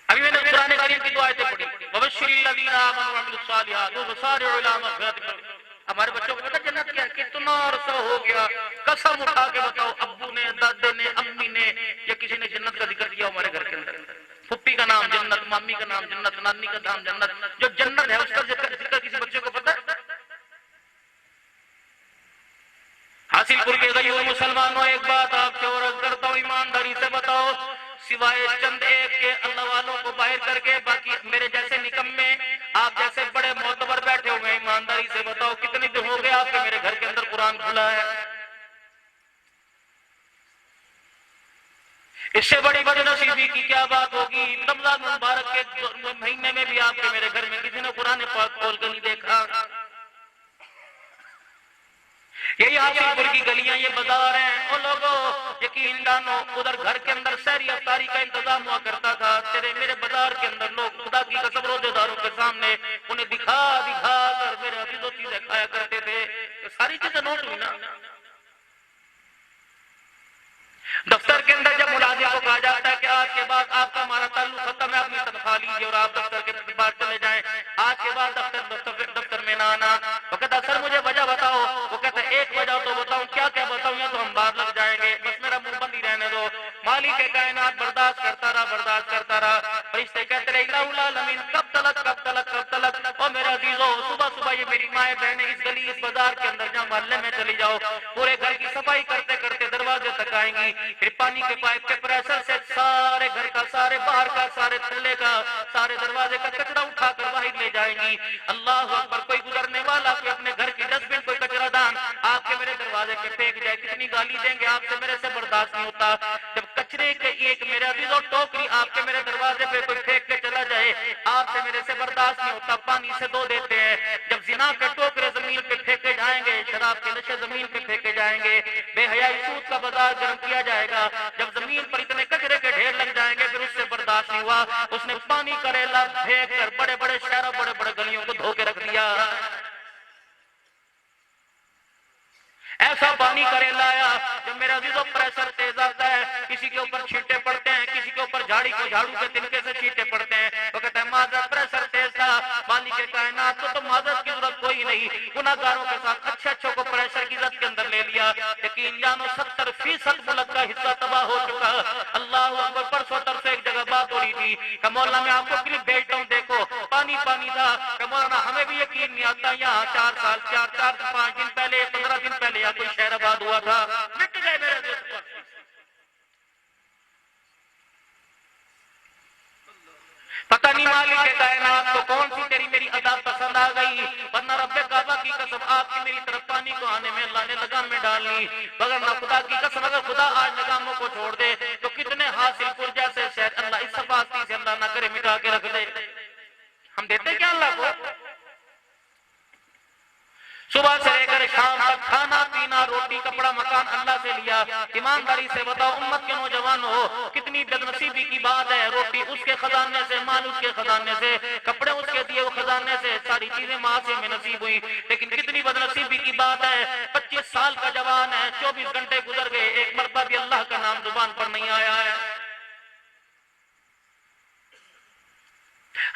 ابھی میں نے قرآن کریم کی دو آیتیں پڑھی، وَبَشِّرِ الَّذِينَ آمَنُوا وَعَمِلُوا الصَّالِحَاتِ وَسَارِعُوا إِلَىٰ مَغْفِرَةٍ. ہمارے بچوں کو پتہ جنت کیا، کتنا عرصہ ہو گیا قسم اٹھا کے بتاؤ ابو نے، دادے نے، امی نے یا کسی نے جنت کا ذکر کیا ہمارے گھر کے اندر؟ پھپھی کا نام جنت، مامی کا نام جنت، نانی کا نام جنت. جو جنت ہے اس کا ذکر کسی بچے کو پتہ ہے؟ حاصل پور کے غیور مسلمانوں ایک بات آپ سے عرض کرتا ہوں، ایمانداری سے بتاؤ، سوائے چند ایک کے اللہ والوں کو باہر کر کے باقی میرے جیسے نکمے، آپ جیسے بڑے معتبر بیٹھے ہوئے، ایمانداری سے بتاؤ کتنے دن ہو گئے آپ کے میرے گھر کے اندر قرآن کھلا ہے؟ اس سے بڑی بد نصیبی کی کیا بات ہوگی؟ رمضان مبارک کے مہینے میں بھی آپ کے میرے گھر میں کسی نے قرآن پاک کھول کے نہیں دیکھا. یہی حاصل پور کی گلیاں، یہ بازار ہیں. اور لوگوں یقین جانو ادھر گھر کے اندر سحری افطاری کا انتظام ہوا کرتا تھا. تیرے میرے بازار کے اندر لوگ خدا کی قسم روزے داروں کے سامنے انہیں دکھا کر میرے حفظ و چیزیں کھایا کرتے تھے. ساری چیزیں نوٹ ہوئی نا. دفتر کے اندر جب ملازم کو کہا جاتا ہے کہ آج کے بعد آپ کا ہمارا تعلق ختم ہے، اپنی تنخواہ لیجیے اور آپ دفتر کے بعد چلے جائیں، آج کے بعد دفتر میں نہ آنا. وہ کہتا سر مجھے وجہ بتاؤ. وہ کہتا ہے ایک وجہ تو بتاؤں. کیا بتاؤں؟ یا تو ہم باہر لگ جائیں گے، بس میرا منہ بند ہی رہنے دو. مالک کائنات برداشت کرتا رہا. فرشتے کہتے رہے الہ العالمین کب تلک. اور میرے عزیزو صبح یہ میری مائیں بہنیں اس گلی اس بازار کے اندر جہاں محلے میں چلی جاؤ، پورے گھر کی صفائی کرتے کرتے دروازے تک آئیں گی، پھر پانی کے پائپ کے پریشر سے سارے گھر کا، سارے باہر کا، سارے تھلے کا، سارے دروازے کا کچرا اٹھا کر باہر لے جائیں گی. اللہ اکبر. کوئی گزرنے والا کوئی اپنے گھر کی ڈسٹ بن، کوئی کچرا دان آپ کے میرے دروازے پہ پھینک جائے، کتنی گالی دیں گے آپ سے میرے سے برداشت نہیں ہوتا. جب کچرے کے ایک میرے عزیزوں ٹوکری آپ کے میرے دروازے پہ کوئی پھینک کے چلا جائے، آپ سے میرے سے برداشت نہیں ہوتا، پانی سے دھو دیتے ہیں. جب زنا کے ٹوکرے زمین پہ پھینکے جائیں گے، شراب کے نشے زمین پہ پھینکے جائیں گے، بے حیائی سود کا بازار گرم کیا جائے گا، جب زمین پر اتنے کچرے کے ڈھیر لگ جائیں گے، پھر اس سے برداشت نہیں ہوا، اس نے پانی کا ریلا پھینک کر بڑے بڑے شہروں، بڑے بڑے گلیوں کو دھو کے رکھ دیا. ایسا پانی کرے لایا جب میرا عزیزوں پریشر تیز آتا ہے، کسی کے اوپر چھینٹے پڑتے ہیں، کسی کے اوپر جھاڑی کو جھاڑو کے تنکے سے چھینٹے پڑتے ہیں. وہ کہتا ہے معذرت پریشر تیز تھا. مالک کائنات کو تو معذرت کی ضرورت کوئی نہیں، گناہگاروں کے ساتھ اچھوں کو پریشر کی زد کے اندر لے لیا. یقین جانو 70% ملک کا حصہ تباہ ہو چکا. اللہ اکبر. پرسوں ترسوں ایک جگہ بات ہو رہی تھی کہ مولانا میں آپ کو کلپ بھیجتا ہوں دیکھو، پانی تھا کہ مولانا ہمیں بھی یقین نہیں آتا، یہاں 5 دن پہلے 15 دن پہلے کوئی شہر آباد ہوا تھا. مٹ گئے میرے دوست. پتہ نہیں مالک کائنات کو کون سی تیری میری ادا پسند آ گئی، ورنہ رب کعبہ کی قسم آپ کی میری طرف پانی کو آنے میں اللہ نے لگام میں ڈال لی. مگر خدا کی قسم اگر خدا آج لگاموں کو چھوڑ دے تو کتنے حاصل پور جیسے شہر اللہ اس صفاتی سے اللہ نہ کرے مٹا کے رکھ دے. ہم دیتے کیا اللہ کو؟ صبح سے لے کر کھانا روٹی کپڑا مکان اللہ سے لیا. ایمانداری سے بتاؤ امت کے نوجوان ہو کتنی بدنصیبی کی بات ہے. روٹی اس کے خزانے سے, مال اس کے خزانے سے, کپڑے اس کے دیے وہ خزانے سے, ساری چیزیں ماں سے میں نصیب ہوئی. لیکن کتنی بدنصیبی کی بات ہے, 25 سال کا جوان ہے, 24 گھنٹے گزر گئے, ایک مرتبہ بھی اللہ کا نام زبان پر نہیں آیا ہے.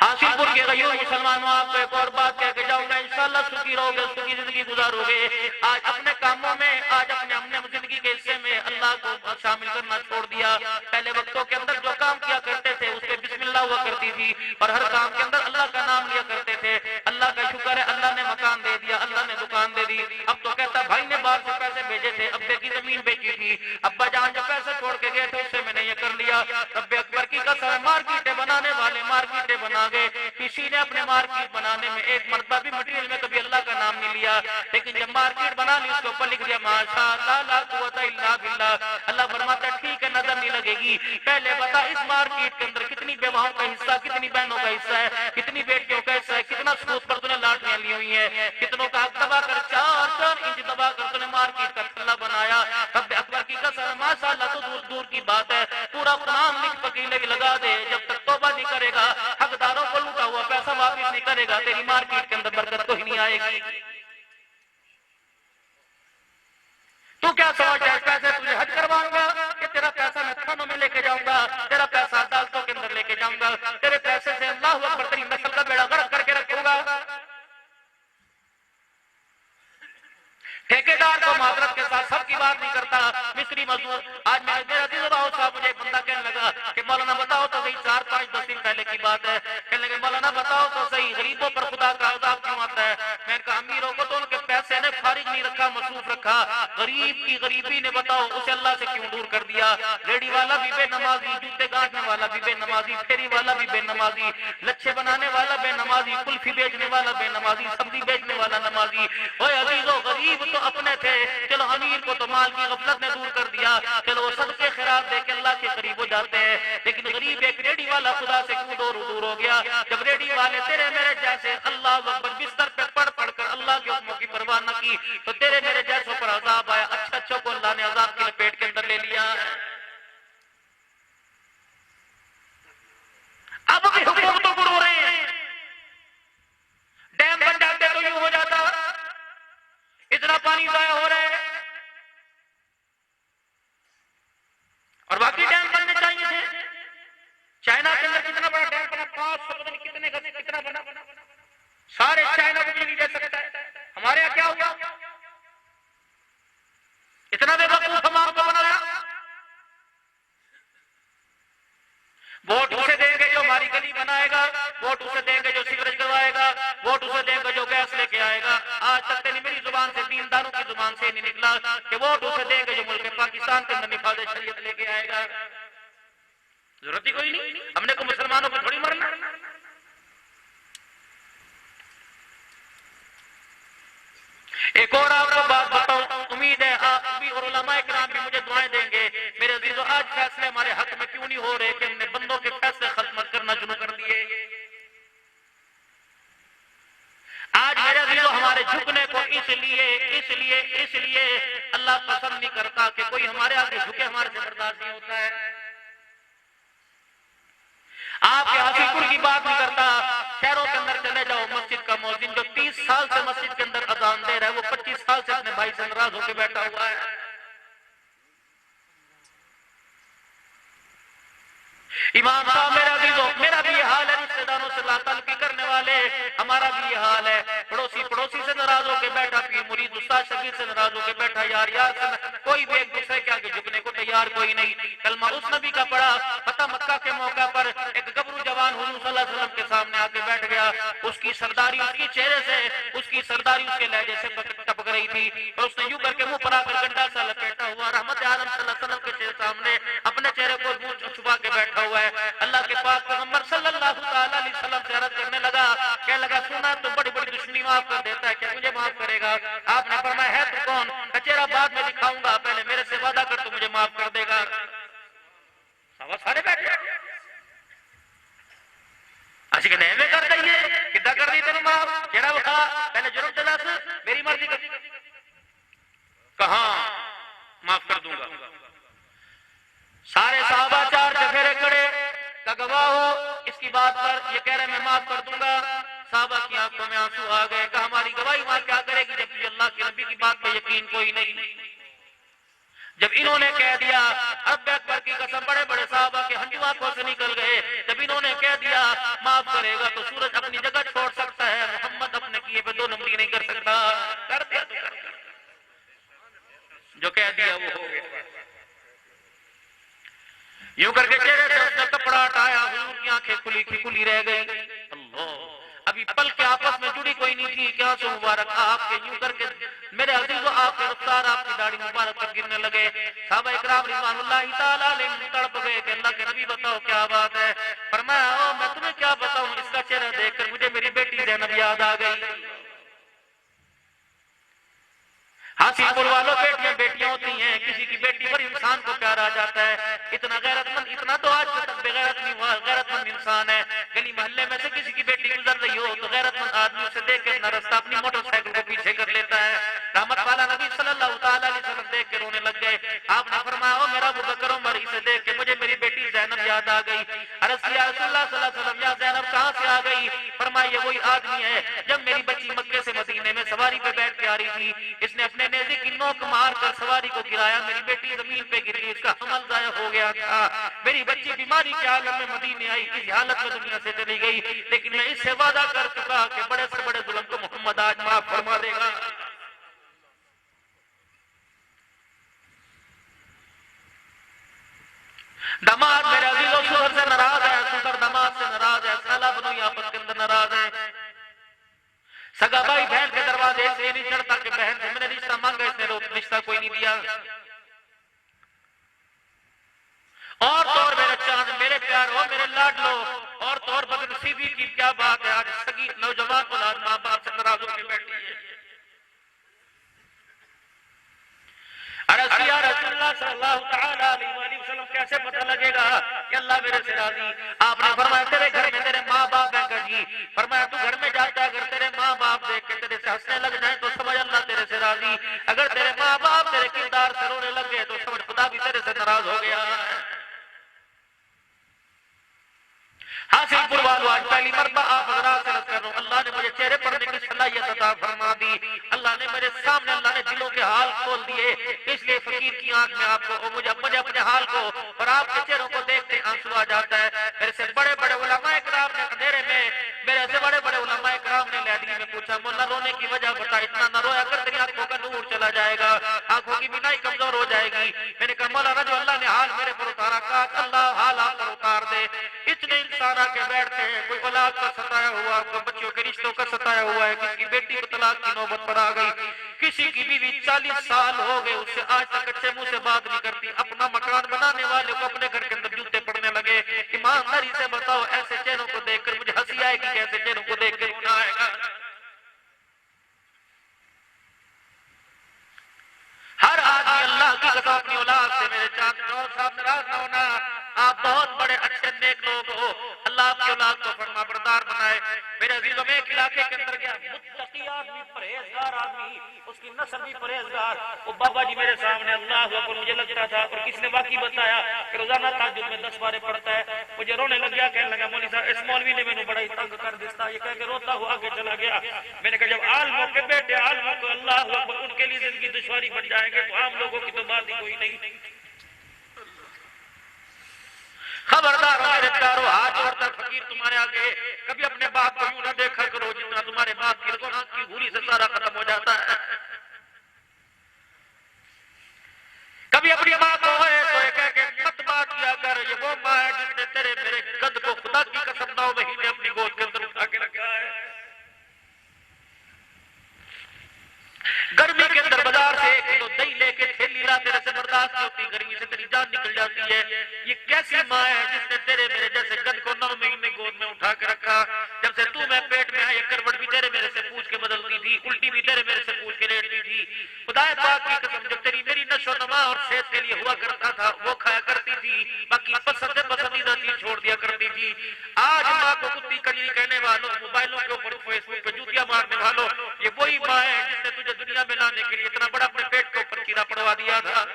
حاصل پور کے غیور مسلمانوں آپ کو ایک اور بات کہہ کے جاؤں گا, انشاءاللہ سکھی رہو گے, سکھی زندگی گزارو گے. آج اپنے کاموں میں, آج اپنے زندگی کے حصے میں اللہ کو شامل کرنا چھوڑ دیا. پہلے وقتوں کے اندر جو کام کیا کرتے تھے اس پہ بسم اللہ ہوا کرتی تھی, اور ہر کام کے اندر اللہ کا نام لیا کرتے تھے. اللہ کا شکر ہے اللہ نے مکان دے دیا, اللہ نے دکان دے دی. اب تو کہتا بھائی نے باہر سے پیسے بھیجے تھے, ابے کی زمین بیچی تھی, ابا جان جو پیسے چھوڑ کے گئے تھے اس سے میں نے یہ کر لیا. رب اکبر کی قسم, مارکیٹیں بنانے والے مارکیٹیں بنا گئے. کسی نے اپنے مارکیٹ بنانے میں ایک مرتبہ بھی مٹیریل میں کبھی اللہ کا نام نہیں لیا, لیکن جب مارکیٹ بنا لی اس کے اوپر لکھ دیا ماشاء اللہ لا قوت الا باللہ. اللہ فرماتا ہے ٹھیک ہے نظر نہیں لگے گی. پہلے بتا اس مارکیٹ کے اندر کتنی بیواؤں کا حصہ, کتنی بہنوں کا حصہ ہے, کتنی بیٹیوں کا حصہ ہے, کتنا سود پر تُو نے لاٹیاں لی ہوئی ہیں, کتنوں کا حق دبا کر 4 انچ دبا کر تُو نے مارکیٹ کا تھلا بنایا. رب اکبر کی قسم ماشاء اللہ تو دور دور کی بات ہے, پورا قرآن لکھ پکیلے لگا دے, جب تک توبہ نہیں کرے گا حقداروں کو لوٹا ہوا پیسہ واپس نہیں کرے گا, تیری مارکیٹ کے اندر برکت کوئی نہیں آئے گی. تو کیا سمجھتا ہے پیسے تجھے حج کرواؤں گا کہ تیرا پیسہ میں تھانوں میں لے کے جاؤں گا, تیرا پیسہ عدالتوں کے اندر لے کے جاؤں گا, تیرے پیسے سے اللہ اکبر تیری نسل کا بیڑا غرق کر کے رکھوں گا. ٹھیکیدار کو معذرت کے ساتھ سب کی بات نہیں کرتا, مصری مزدور. آج میرے عزیز بھاؤ صاحب مجھے بندہ کہنے لگا کہ مولانا بتاؤ تو صحیح, 4-5-10 دن پہلے کی بات ہے, کہنے لگے مولانا بتاؤ تو صحیح غریبوں پر خدا کا عذاب کیوں آتا ہے. میں نے کہا امیروں کو تو ان کے پیسے نے فارغ نہیں رکھا, مصروف رکھا, غریب کی غریبی نے بتاؤ اسے اللہ سے کیوں دور کر دیا. ریڈی والا بھی بے نمازی, جوتے گانٹنے والا بھی بے نمازی, پھیری والا بھی بے نمازی, لچھے بنانے والا بے نمازی, کلفی بیچنے والا بے نمازی, سبزی بیچنے والا نمازی. اوے عزیزو غریب تو اپنے تھے, چلو امیر کو تو مال کی غفلت نے دور کر دیا, چلو وہ صدقے خیرات دے کے اللہ کے قریب ہو جاتے ہیں. لیکن غریب ایک ریڈی والا خدا سے کیوں دور ہو گیا. جب ریڈی والے تیرے میرے جیسے اللہ اکبر بستر پہ پڑھ کر اللہ کے حکموں کی پرواہ نہ کی تو تیرے میرے جیسوں پر عذاب آیا. اچھا کو اللہ نے عذاب کی لپیٹ کے اندر لے لیا. اب بھی حکومتوں کو رو رہے ہیں, ڈیم بن جاتے تو یوں ہو جاتا, اتنا پانی ضائع ہو رہا ہے, اور باقی ڈیم بننے چاہیے تھے. چائنا کے اندر کتنا بڑا ڈیم بنا, 500 کتنے کا کتنا بنا, سارے چائنا کو بجلی دے سکتا ہے. ہمارے یہاں کیا ہوا, اتنا بے وقوف ہم آپ کو بنایا. ووٹ اسے دیں گے جو ہماری گلی بنائے گا, ووٹ اسے دیں گے جو سیوریج کروائے گا, ووٹ اسے دیں گے جو گیس لے کے آئے گا. آج تک میری زبان سے, دینداروں کی زبان سے نہیں نکلا کہ ووٹ اسے دیں گے جو ملک پاکستان کے اندر نفاذ شریعت لے کے آئے گا. ضرورت ہی کوئی نہیں, ہم نے کو مسلمانوں کو تھوڑی مرنا. ایک اور آپ کو بات بتاؤں, امید ہے آپ بھی اور علماء کرام بھی مجھے دعائیں دیں گے. میرے عزیزو آج فیصلے ہمارے حق میں کیوں نہیں ہو رہے کہ ہم نے بندوں کے فیصلے ختم کرنا شروع کر دیے. آج میرے عزیزو ہمارے جھکنے کو اس لیے اللہ پسند نہیں کرتا کہ کوئی ہمارے آگے جھکے, ہمارے سے برداشت نہیں ہوتا ہے. آپ کے حاصل پور کی بات نہیں کرتا, شہروں کے اندر چلے جاؤ, مسجد کا مؤذن جو 30 سال سے مسجد کے اندر اذان دے رہا ہے, وہ 25 سال سے اپنے بھائی سے ناراض ہو کے بیٹھا ہوا ہے. امام صاحب میرا عزیزو, میرا بھی یہ حال ہے, رشتہ داروں سے لا تعلقی کرنے والے ہمارا بھی یہ حال ہے. پڑوسی سے ناراض ہو کے بیٹھا, پیر مرید استاد شاگرد سے ناراض ہو کے بیٹھا, یار کوئی بھی ایک دوسرے کے آگے جھکنے کو تیار کوئی نہیں. کلمہ اس نبی کا پڑھا, فتح مکہ کے موقع پر ایک گبرو جوان حضور صلی اللہ علیہ وسلم کے سامنے آ کے بیٹھ گیا. اس کی سرداری اس کے چہرے سے, اس کی سرداری اس کے لہجے سے ٹپک رہی تھی, اور اس نے یوں کر کے منہ پر آ کر گنڈا سا لپیٹا ہوا رحمت عالم صلی اللہ علیہ وسلم کے سامنے اپنے چہرے کو منہ چھپا کے بیٹھا ہوا ہے. اللہ کے پاک پیغمبر صلی اللہ تعالی علیہ وسلم سے عرض کرنے لگا, کہنے لگا سنا تو بڑی بڑی دشمنی معاف کر دیتا ہے, کیا مجھے معاف کرے گا؟ آپ نے فرمایا ہے تو کون؟ چہرہ بعد میں دکھاؤں گا, پہلے میرے سے وعدہ کر تو مجھے معاف کر دے گا. سارے بیٹھے اچھی کہ نہیں میں کر دئیے, کدھا کر دی تینوں معاف, چہرہ بخا, پہلے جرم چلا میری مرضی کر. کہاں معاف کر دوں گا. سارے صحابہ چار چفیرے کھڑے کا گواہ ہو اس کی بات پر. یہ کہہ رہے میں معاف کر دوں گا. صحابہ کی آنکھوں میں آنسو آ گئے. کہ ہماری گواہی ماں کیا کرے گی جب اللہ کے نبی کی بات پہ یقین کوئی نہیں. جب انہوں نے کہہ دیا اب اکبر کی قسم بڑے بڑے صحابہ کے ہنجو آنکھوں سے نکل گئے. جب انہوں نے کہہ دیا معاف کرے گا تو سورج اپنی جگہ چھوڑ سکتا ہے, محمد اپنے کیے پہ دو نمبری نہیں کر سکتا. کر دیا تو کر دیا, جو کہہ دیا وہ ہو گیا. یوں کر کے چہرے سے اس نے کپڑا ہٹایا, حضور کی آنکھیں کھلی کی کھلی رہ گئی. اللہ, ابھی پل کے آپس میں جڑی کوئی نہیں تھی. کیا سو مبارک آپ کے یوں کر کے میرے عزیزو آپ کے رخسار آپ کی داڑھی مبارک پر گرنے لگے. صحابہ اکرام رضوان اللہ تعالی علیہم تڑپ گئے کہ اللہ کے نبی بتاؤ کیا بات ہے. فرمایا او میں تمہیں کیا بتاؤں, اس کا چہرہ دیکھ کر مجھے میری بیٹی زینب یاد آ گئی. حاصل پور والوں بیٹیاں بیٹیاں ہوتی ہیں, کسی کی بیٹی پر انسان کو پیار آ جاتا ہے. اتنا غیرت مند, اتنا تو آج تک بے غیرت نہیں ہوا, غیرت مند انسان ہے. گلی محلے میں سے کسی کی بیٹی گزر رہی ہو تو غیرت مند آدمی اسے دیکھ کے اپنا رستہ اپنی موٹر سائیکل کو پیچھے کر لیتا ہے. رحمت والا نبی صلی اللہ تعالی علیہ وسلم دیکھ کے رونے لگ گئے. آپ نے فرمایا او میرا ابو بکر عمر, اسے دیکھ کے مجھے میری بیٹی زینب یاد آ گئی. عرض کیا رسول اللہ صلی اللہ علیہ وسلم یا زینب کہاں سے آ گئی؟ فرمایا یہ وہی آدمی ہے جب میری بچی مکے سے مدینے میں سواری پہ بیٹھ کے آ رہی تھی, اس نے اپنے نیزے کی نوک مار کر سواری کو گرایا, میری بیٹی زمین پہ گری, اس کا حمل ضائع ہو گیا تھا. میری بچی بیماری کی حالت میں مدینے آئی, اس حالت میں دنیا سے چلی گئی, لیکن میں اس سے وعدہ کر چکا کہ بڑے سے بڑے ظلم کو محمد آج معاف فرما دے گا. دماد میرے عزیزوں سسر سے ناراض ہے, سسر دماد سے ناراض ہے, سالہ بنوئی آپس کے اندر ناراض ہے. سگا بھائی بہن کے دروازے سے نہیں چڑھتا کہ بہن سے میں نے رشتہ مانگا, اس نے رشتہ کوئی نہیں دیا. اور طور میرے چاند میرے پیار ہو میرے لاڈلو, اور طور بدنصیبی کی کیا بات ہے, آج سگی نوجوان اولاد ماں باپ سے ناراض ہو کے بیٹھی ہے. عرض یا رسول اللہ صلی اللہ تعالی علیہ وآلہ وسلم کیسے پتہ لگے گا کہ اللہ میرے سے راضی؟ آپ نے فرمایا تیرے گھر میں تیرے ماں باپ ہیں. جی فرمایا تو گھر میں جاتا ہے, اگر تیرے ماں باپ دیکھ کے تیرے سے ہنسنے لگ جائیں تو سمجھ اللہ تیرے سے راضی, اگر تیرے ماں باپ تیرے کردار سے رونے لگ گئے تو سمجھ خدا بھی تیرے سے ناراض ہو گیا. حاصل پور والو آج پہلی مرتبہ آپ حضرات سے عرض کر رہا ہوں, اللہ نے مجھے چہرے پڑھنے کی صلاحیت عطا فرما دی. اللہ نے میرے سامنے اللہ نے دلوں کے حال کھول دیے, اس لیے فقیر کی آنکھ میں آپ کو مجھے اپنے حال کو اور آپ کے چہروں کو دیکھتے آنسو آ جاتا ہے. میرے سے بڑے بڑے علماء کرام نے اندھیرے میں, میرے سے بڑے بڑے علماء کرام نے لیڈی میں پوچھا مولا رونے کی وجہ بتا, اتنا نہ رویا کر تیری آنکھوں کا نور چلا جائے گا, آنکھوں کی بینائی کمزور ہو جائے گی. میں نے کہا مولانا جو اللہ نے حال میرے پر اتارا, کہا اللہ حال آپ پر اتار دے. اتنے انسان آ کے بیٹھتے ہیں, کوئی اولاد کا ستایا ہوا, کوئی بچوں کے رشتوں کا ستایا ہوا ہے, کسی کی بیٹی کو طلاق کی نوبت پر آ گئی, کسی کی بیوی 40 سال ہو گئے اس سے آج تک اچھے منہ سے بات نہیں کرتی. اپنا مکان بنانے والے کو اپنے گھر کے اندر جوتے پڑنے لگے. ایمانداری سے بتاؤ ایسے چہروں کو دیکھ کر مجھے ہنسی آئے گی, کیسے چہروں کو دیکھ کر رونا آئے گا؟ ہر آدمی اللہ کی قسم اپنی اولاد سے میرے چاند صاحب ناراض نہ ہونا, آپ بہت بڑے اچھے نیک لوگ ہو, اللہ آپ کی اولاد کو فرما بردار بنائے. میرے عزیزوں میں ایک علاقے کے اندر گیا, متقی آدمی, پرہیزگار آدمی, اس کی نسل بھی پرہیزگار. وہ بابا جی میرے سامنے اللہ اکبر مجھے لگتا تھا, اور کس نے واقعی بتایا کہ روزانہ تہجد میں 10 بارے پڑھتا ہے. مجھے رونے لگ گیا, کہنے لگا مولوی صاحب اس مولوی نے مینوں بڑا ہی تنگ کر دیا. یہ کہہ کے روتا ہوا آگے چلا گیا. میں نے کہا جب عالموں کے بیٹے عالموں کو اللہ اکبر ان کے لیے زندگی دشواری بن جائیں گے تو عام لوگوں کی تو بات ہی کوئی نہیں. خبردار ہو میرے پیارو, ہاتھ جوڑتا فقیر تمہارے آگے, کبھی اپنے باپ کو یوں نہ دیکھا کرو جتنا تمہارے باپ کی رگوں کی بھوری سے سارا ختم ہو جاتا ہے. کبھی اپنی ماں کو ہے تو یہ کہہ کے مت بات کیا کر, یہ وہ ماں ہے جس نے تیرے میرے قد کو خدا کی قسم 9 مہینے اپنی گود کے اندر اٹھا کے رکھا ہے. گرمی کے اندر بازار سے 1 کلو دہی لے کے تھیلی لا, تیرے سے برداشت نہیں ہوتی, گرمی سے تیری جان نکل جاتی ہے. یہ کیسی ماں ہے جس نے تیرے میرے جیسے گد کو 9 مہینے گود میں اٹھا کے رکھا. جب سے تو میں پیٹ میں آیا, کروٹ بھی تیرے میرے سے پوچھ کے بدلتی تھی, الٹی بھی تیرے میرے سے پوچھ کے لیٹتی تھی. خدا پاک کی قسم جب تیری میری نشو و نما اور صحت کے لیے ہوا کرتا تھا وہ کھایا کرتی تھی, باقی پسندیدہ چیز چھوڑ دیا کرتی تھی. آج ماں کو کتی کنجری کہنے والوں, موبائلوں کے اوپر فیس بک پہ جوتیاں مارنے والوں, یہ وہی ماں ہے جس نے تجھے دنیا میں لانے کے لیے اتنا بڑا اپنے پیٹ کے اوپر کی دیا تھا.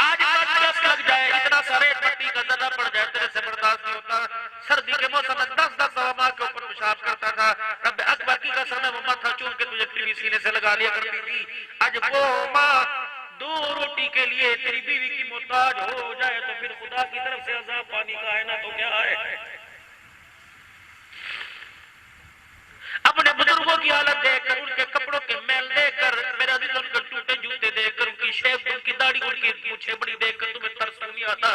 آج بس لگ جائے, اتنا سا ریت پٹی کا زدہ پڑ جائے, تیرے سے برداشت نہیں ہوتا. سردی کے موسم میں 10 ماہ کے اوپر پیشاب کرتا تھا. رب اکبر کی قسم ہے, وہ ماتھا چوم کے تجھے ٹی وی سینے سے لگا لیا کرتی تھی. آج وہ ماں 2 روٹی کے لیے تیری بیوی کی محتاج ہو جائے تو پھر خدا کی طرف سے عذاب پانی کا ہے نا تو کیا ہے. اپنے بزرگوں کی حالت دیکھ کر, ان کے کپڑوں کے میل دیکھ کر, میرے عزیز ان کے ٹوٹے جوتے دیکھ کر, ان کی شیب, ان کی داڑھی, ان کی مونچھیں بڑی دیکھ کر تمہیں ترس نہیں آتا؟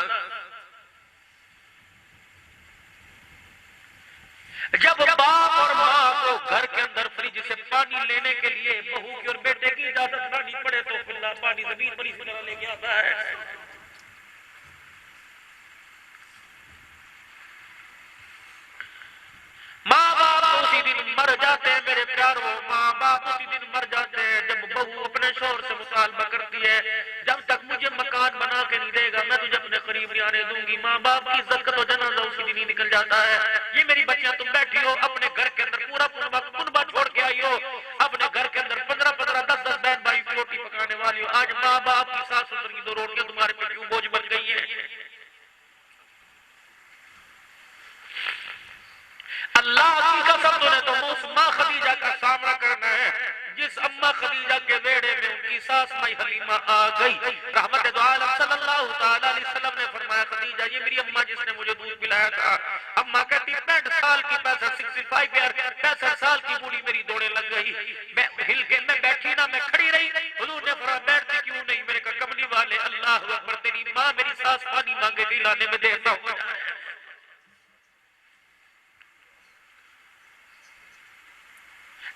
جب باپ اور ماں کو گھر کے اندر فریج سے پانی لینے کے لیے بہو کی اور بیٹے کی اجازت لانی پڑے تو پھر پانی زمین پر اس طرح لے کے آتا ہے. ماں باپ اسی دن مر جاتے ہیں میرے پیارو, ماں باپ اسی دن مر جاتے ہیں جب بہو اپنے شوہر سے مطالبہ کرتی ہے, جب تک مجھے مکان بنا کے نہیں دے گا میں تجھے اپنے قریب نہیں آنے دوں گی. ماں باپ کی عزت کا تو جنازہ اسی دن ہی نکل جاتا ہے. یہ میری بچیاں تم بیٹھی ہو اپنے گھر کے اندر, پورا کنبہ چھوڑ کے آئی ہو, اپنے گھر کے اندر 15 10 بہن بھائی روٹی پکانے والی ہو. آج ماں باپ کی ساس سسر کی 2 روٹیاں تمہارے پہ کیوں بوجھ بن گئی ہیں؟ اللہ کی قسم تمہیں تو اس ماں خدیجہ کا سامنا کرنا ہے جس اماں خدیجہ کے بیڑے میں ان کی ساس مائی حلیمہ آ گئی. رحمت دو عالم صلی اللہ تعالی علیہ وسلم نے فرمایا, خدیجہ یہ میری اماں جس نے مجھے دودھ پلایا تھا. اماں کہتی 65 سال کی 65 سال کی بوڑھی میری دوڑے لگ گئی. میں ہل کے میں بیٹھی نہ میں کھڑی رہی. حضور نے فرمایا بیٹھتی کیوں نہیں؟ میرے کہا کملی والے, اللہ اکبر, تیری ماں میری ساس پانی مانگے گی لانے میں دیتا ہوں.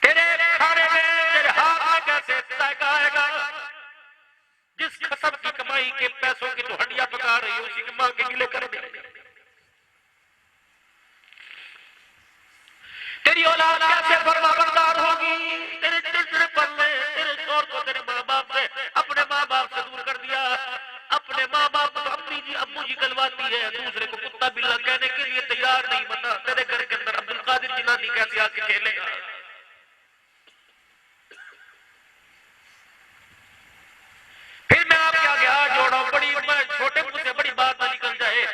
تیرے کھانے میں تیرے ہاتھ میں کیسے ذائقہ آئے گا؟ جس قسم کی کمائی کے پیسوں کی تو ہڈیاں پکا رہی ہو اسی کی ماں کے گلے کر دے. تیری اولاد کیسے فرما بردار ہوگی؟ تیرے چڑچڑے پن نے تیرے شوہر کو تیرے ماں باپ نے اپنے ماں باپ سے دور کر دیا. اپنے ماں باپ کو امی جی ابو جی کلواتی ہے, دوسرے کو کتا بلا کہنے کے لیے تیار نہیں بنا. تیرے گھر کے اندر عبد القادر جیلانی کیسے آ کے کھیلے گا؟ پھر میں آپ کے آگے ہاتھ جوڑا, بڑی چھوٹے منہ سے بڑی بات نہ نکل جائے.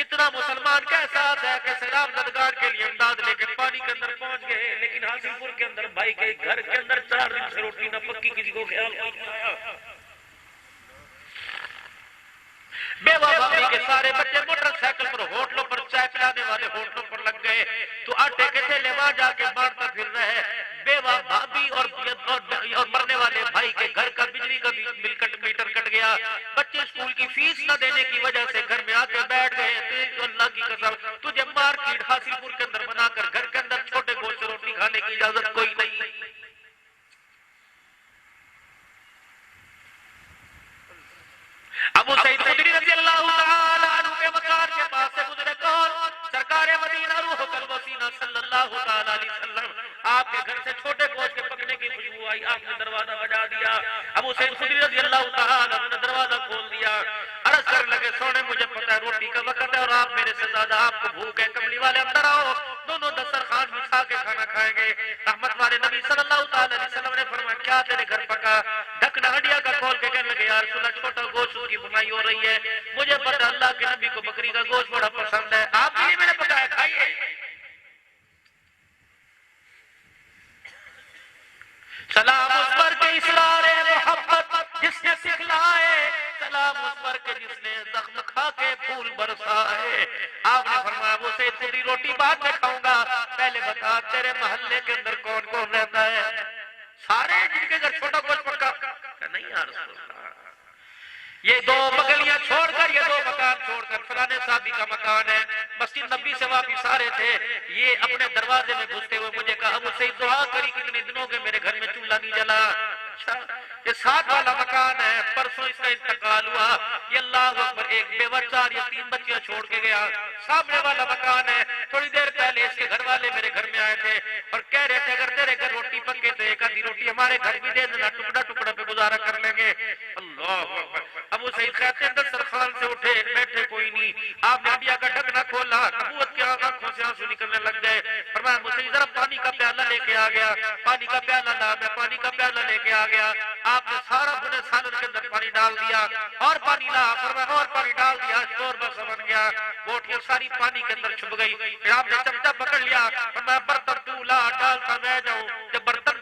اتنا مسلمان کا احساس ہے کہ سیلاب زدگان کے لیے امداد لے کے پانی کے اندر پہنچ گئے, لیکن حاصل پور کے اندر بھائی کے گھر کے اندر 4 دن سے روٹی نہ پکی, کسی کو خیال نہیں آیا. بیوہ بھابی کے سارے بچے موٹر سائیکل پر ہوٹلوں پر چائے پلانے والے ہوٹلوں پر لگ گئے تو آٹے کے تھیلے وہاں جا کے بانٹتا پھر رہے. بیوہ بھابی اور مرنے والے بھائی کے گھر کا بجلی کا میٹر کٹ گیا. بچے اسکول کی فیس نہ دینے کی وجہ سے گھر میں آ کے بیٹھ گئے. تو اللہ کی قسم تجھے مارکیٹ حاصل پور کے اندر بنا کر گھر کے اندر چھوٹے گوشت سے روٹی کھانے کی اجازت کوئی نہیں. ابو سعید خدری رضی اللہ تعالی عنہ کے مکان کے پاس سے گزرے کون؟ سرکار مدینہ روح القلب وسینہ صلی اللہ تعالی علیہ وسلم. آپ کے گھر سے چھوٹے گوشت کے پکنے کی خوشبو آئی, آپ نے دروازہ بجا دیا. ابو سعید خدری رضی اللہ تعالی عنہ نے دروازہ کھول دیا. عرض کر لگے سونے مجھے پتہ ہے روٹی کا وقت ہے اور آپ میرے سے زیادہ آپ کو بھوک ہے, کملی والے اندر آؤ. دونوں دسترخوان بچھا کے کھانا کھائیں گے. رحمت والے نبی صلی اللہ تعالی علیہ وسلم نے فرمایا کیا تیرے گھر پکا؟ ڈھکنا ہڈیا کا کھول کے کہنے لگے یا رسول اللہ چھوٹا گوشت کی بنائی ہو رہی ہے, مجھے پتہ اللہ کے نبی کو بکری کا گوشت بڑا پسند ہے, آپ کے لیے میں نے پکایا کھائیے. سلام اس پر کے اسرار محبت جس نے سکھلائے, سلام اس پر کے جس نے زخم کھا کے پھول برسائے. آپ نے فرمایا وہ سید خدری روٹی بعد میں کھاؤں گا, پہلے بتا تیرے محلے کے اندر کون کون رہتا ہے؟ سارے جن کے گھر چھوٹا گوشت پکا نہیں یا رسول اللہ. یہ 2 بغلیاں چھوڑ کر, یہ 2 مکان چھوڑ کر فلانے صحابی کا مکان ہے, مسجد نبی سے واپس آ رہے تھے. یہ اپنے دروازے میں گھستے ہوئے مجھے کہا ابو سعید دعا کری کتنے دنوں کے میرے گھر میں چولہا نہیں جلا. اچھا یہ 7 والا مکان ہے, پرسوں اس کا انتقال ہوا. یہ اللہ اکبر, ایک بیوہ 4 یا 3 بچیاں چھوڑ کے گیا. سامنے والا مکان ہے, تھوڑی دیر پہلے اس کے گھر والے میرے گھر میں آئے تھے اور کہہ رہے تھے اگر تیرے گھر روٹی پکے تو ایک آدھی روٹی ہمارے گھر بھی دے دینا, ٹکڑا ٹکڑا پہ گزارا کر لیں گے. اللہ اکبر. ابو سعید کہتے ہیں دسترخوان سے اٹھے, بیٹھے کوئی نہیں. آپ نے ہڈیا کا ڈھکنا کھولا, نبوت کی آنکھوں سے آنسو نکلنے لگ گئے. فرمایا ابو سعید ذرا پانی کا پیالہ لے کے آ گیا، پانی کا پیالہ لا، میں پانی کا پیالہ لے کے آ گیا. آپ نے سارا بنے سالن کے اندر پانی ڈال دیا، اور پانی لا، فرمایا اور پانی ڈال دیا، شوربہ سا بن گیا، بوٹیاں ساری پانی کے اندر چھپ گئی. پھر آپ نے چمچہ پکڑ لیا، فرمایا برتن تو لا، ڈالتا میں جاؤں. جب برتن